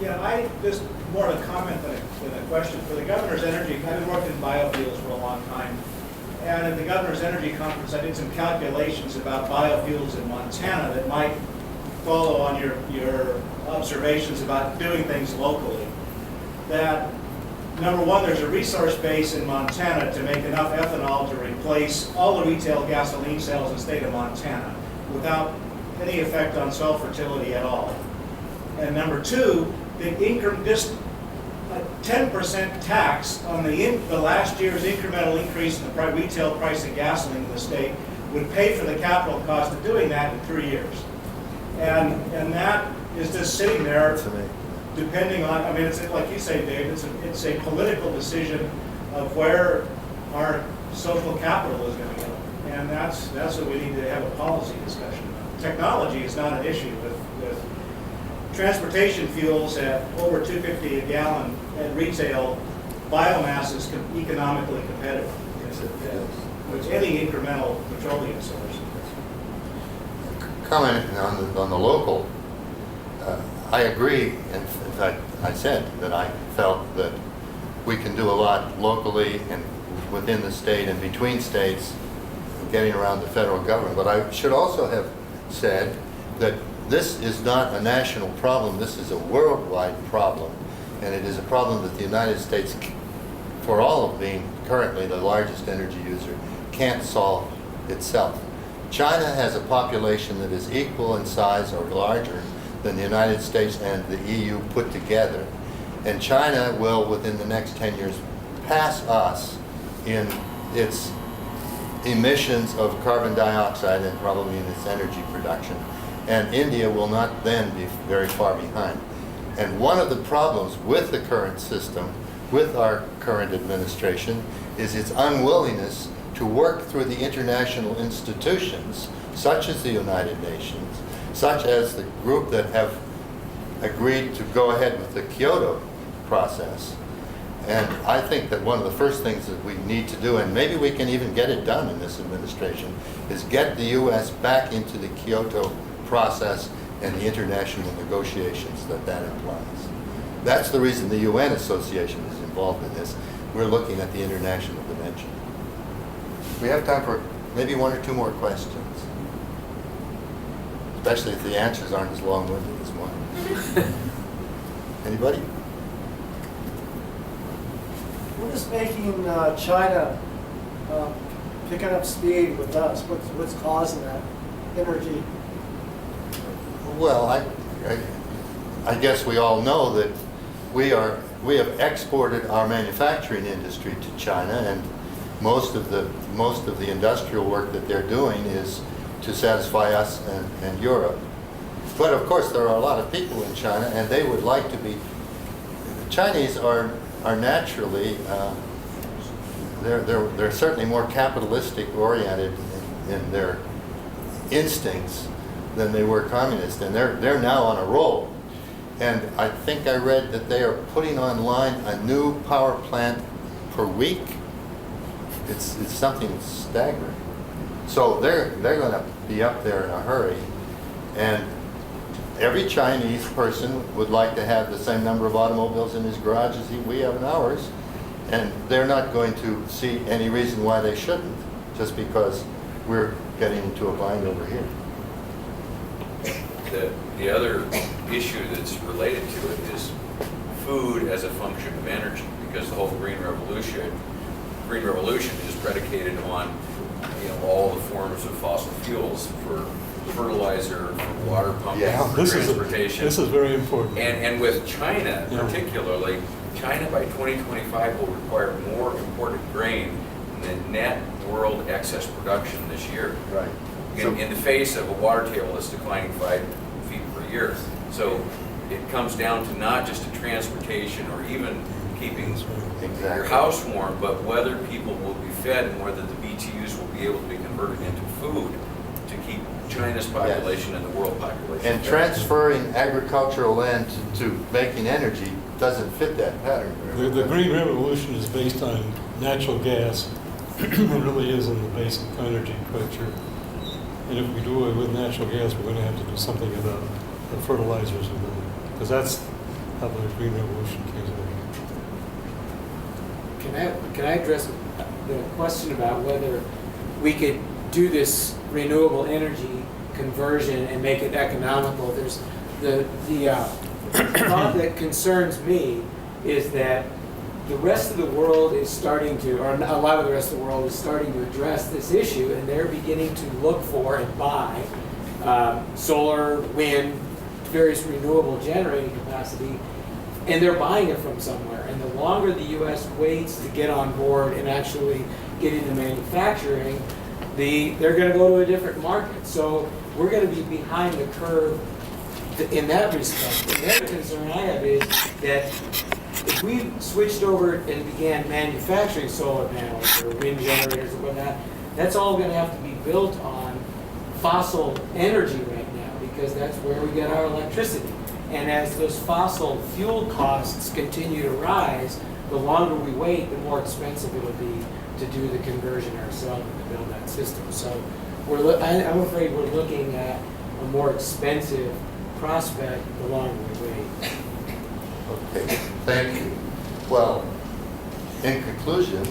Yeah, I just more of a comment than a question. For the governor's energy, I've been working in biofuels for a long time. And at the governor's energy conference, I did some calculations about biofuels in Montana that might follow on your observations about doing things locally. That, number one, there's a resource base in Montana to make enough ethanol to replace all the retail gasoline sales in the state of Montana without any effect on soil fertility at all. And number two, just a 10% tax on the last year's incremental increase in the retail price of gasoline in the state would pay for the capital cost of doing that in 3 years. And that is just sitting there, depending on, I mean, it's like you say, Dave, it's a political decision of where our social capital is going to go. And that's what we need to have a policy discussion about. Technology is not an issue with transportation fuels at over $2.50 a gallon at retail. Biomass is economically competitive with any incremental petroleum source. Commenting on the local, I agree. In fact, I said that I felt that we can do a lot locally and within the state and between states, getting around the federal government. But I should also have said that this is not a national problem. This is a worldwide problem, and it is a problem that the United States, for all of being currently the largest energy user, can't solve itself. China has a population that is equal in size or larger than the United States and the EU put together. And China will, within the next 10 years, pass us in its emissions of carbon dioxide and probably in its energy production. And India will not then be very far behind. And one of the problems with the current system, with our current administration, is its unwillingness to work through the international institutions, such as the United Nations, such as the group that have agreed to go ahead with the Kyoto process. And I think that one of the first things that we need to do, and maybe we can even get it done in this administration, is get the U.S. back into the Kyoto process and the international negotiations that implies. That's the reason the UN Association is involved in this. We're looking at the international dimension. We have time for maybe one or two more questions, especially if the answers aren't as long-winded as mine. Anybody? What is making China picking up speed with us? What's causing that energy? Well, I guess we all know that we have exported our manufacturing industry to China, and most of the industrial work that they're doing is to satisfy us and Europe. But of course, there are a lot of people in China, and they would like to be. The Chinese are naturally they're certainly more capitalistic oriented in their instincts than they were communist, and they're now on a roll. And I think I read that they are putting online a new power plant per week. It's something staggering. So they're going to be up there in a hurry, and every Chinese person would like to have the same number of automobiles in his garage as we have in ours, and they're not going to see any reason why they shouldn't, just because we're getting into a bind over here. The other issue that's related to it is food as a function of energy, because the whole Green Revolution is predicated on all the forms of fossil fuels for fertilizer, for water pumping, Yeah. for This is transportation. very important. And with China Yeah. particularly, China by 2025 will require more imported grain than net world excess production this year. Right. In the face of a water table that's declining 5 feet per year. So it comes down to not just a transportation or even keeping your Exactly. house warm, but whether people will be fed and whether the BTUs will be able to be converted into food to keep China's population and the world population. And fed. transferring agricultural land to making energy doesn't fit that pattern. The Green Revolution is based on natural gas. It really isn't the basic energy picture. And if we do away with natural gas, we're going to have to do something about the fertilizers, because that's how the Green Revolution came about. Can I address the question about whether we could do this renewable energy conversion and make it economical? There's the thought that concerns me is that the rest of the world is starting to, or a lot of the rest of the world is starting to address this issue, and they're beginning to look for and buy solar, wind, various renewable generating capacity, and they're buying it from somewhere. And the longer the U.S. waits to get on board and actually get into manufacturing, they're going to go to a different market. So we're going to be behind the curve in that respect. And the other concern I have is that if we switched over and began manufacturing solar panels or wind generators or whatnot, that's all going to have to be built on fossil energy right now, because that's where we get our electricity. And as those fossil fuel costs continue to rise, the longer we wait, the more expensive it'll be to do the conversion ourselves and to build that system. So I'm afraid we're looking at a more expensive prospect the longer we wait. Okay, thank you. Well, in conclusion,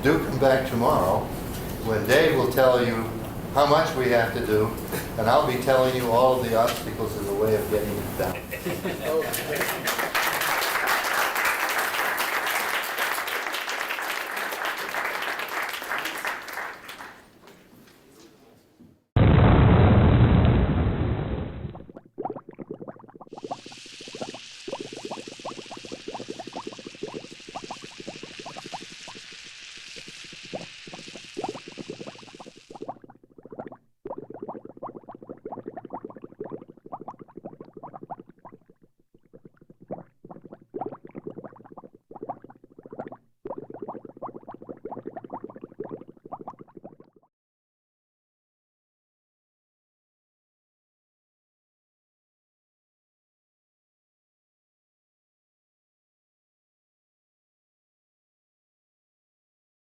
do come back tomorrow when Dave will tell you how much we have to do, and I'll be telling you all of the obstacles in the way of getting it done.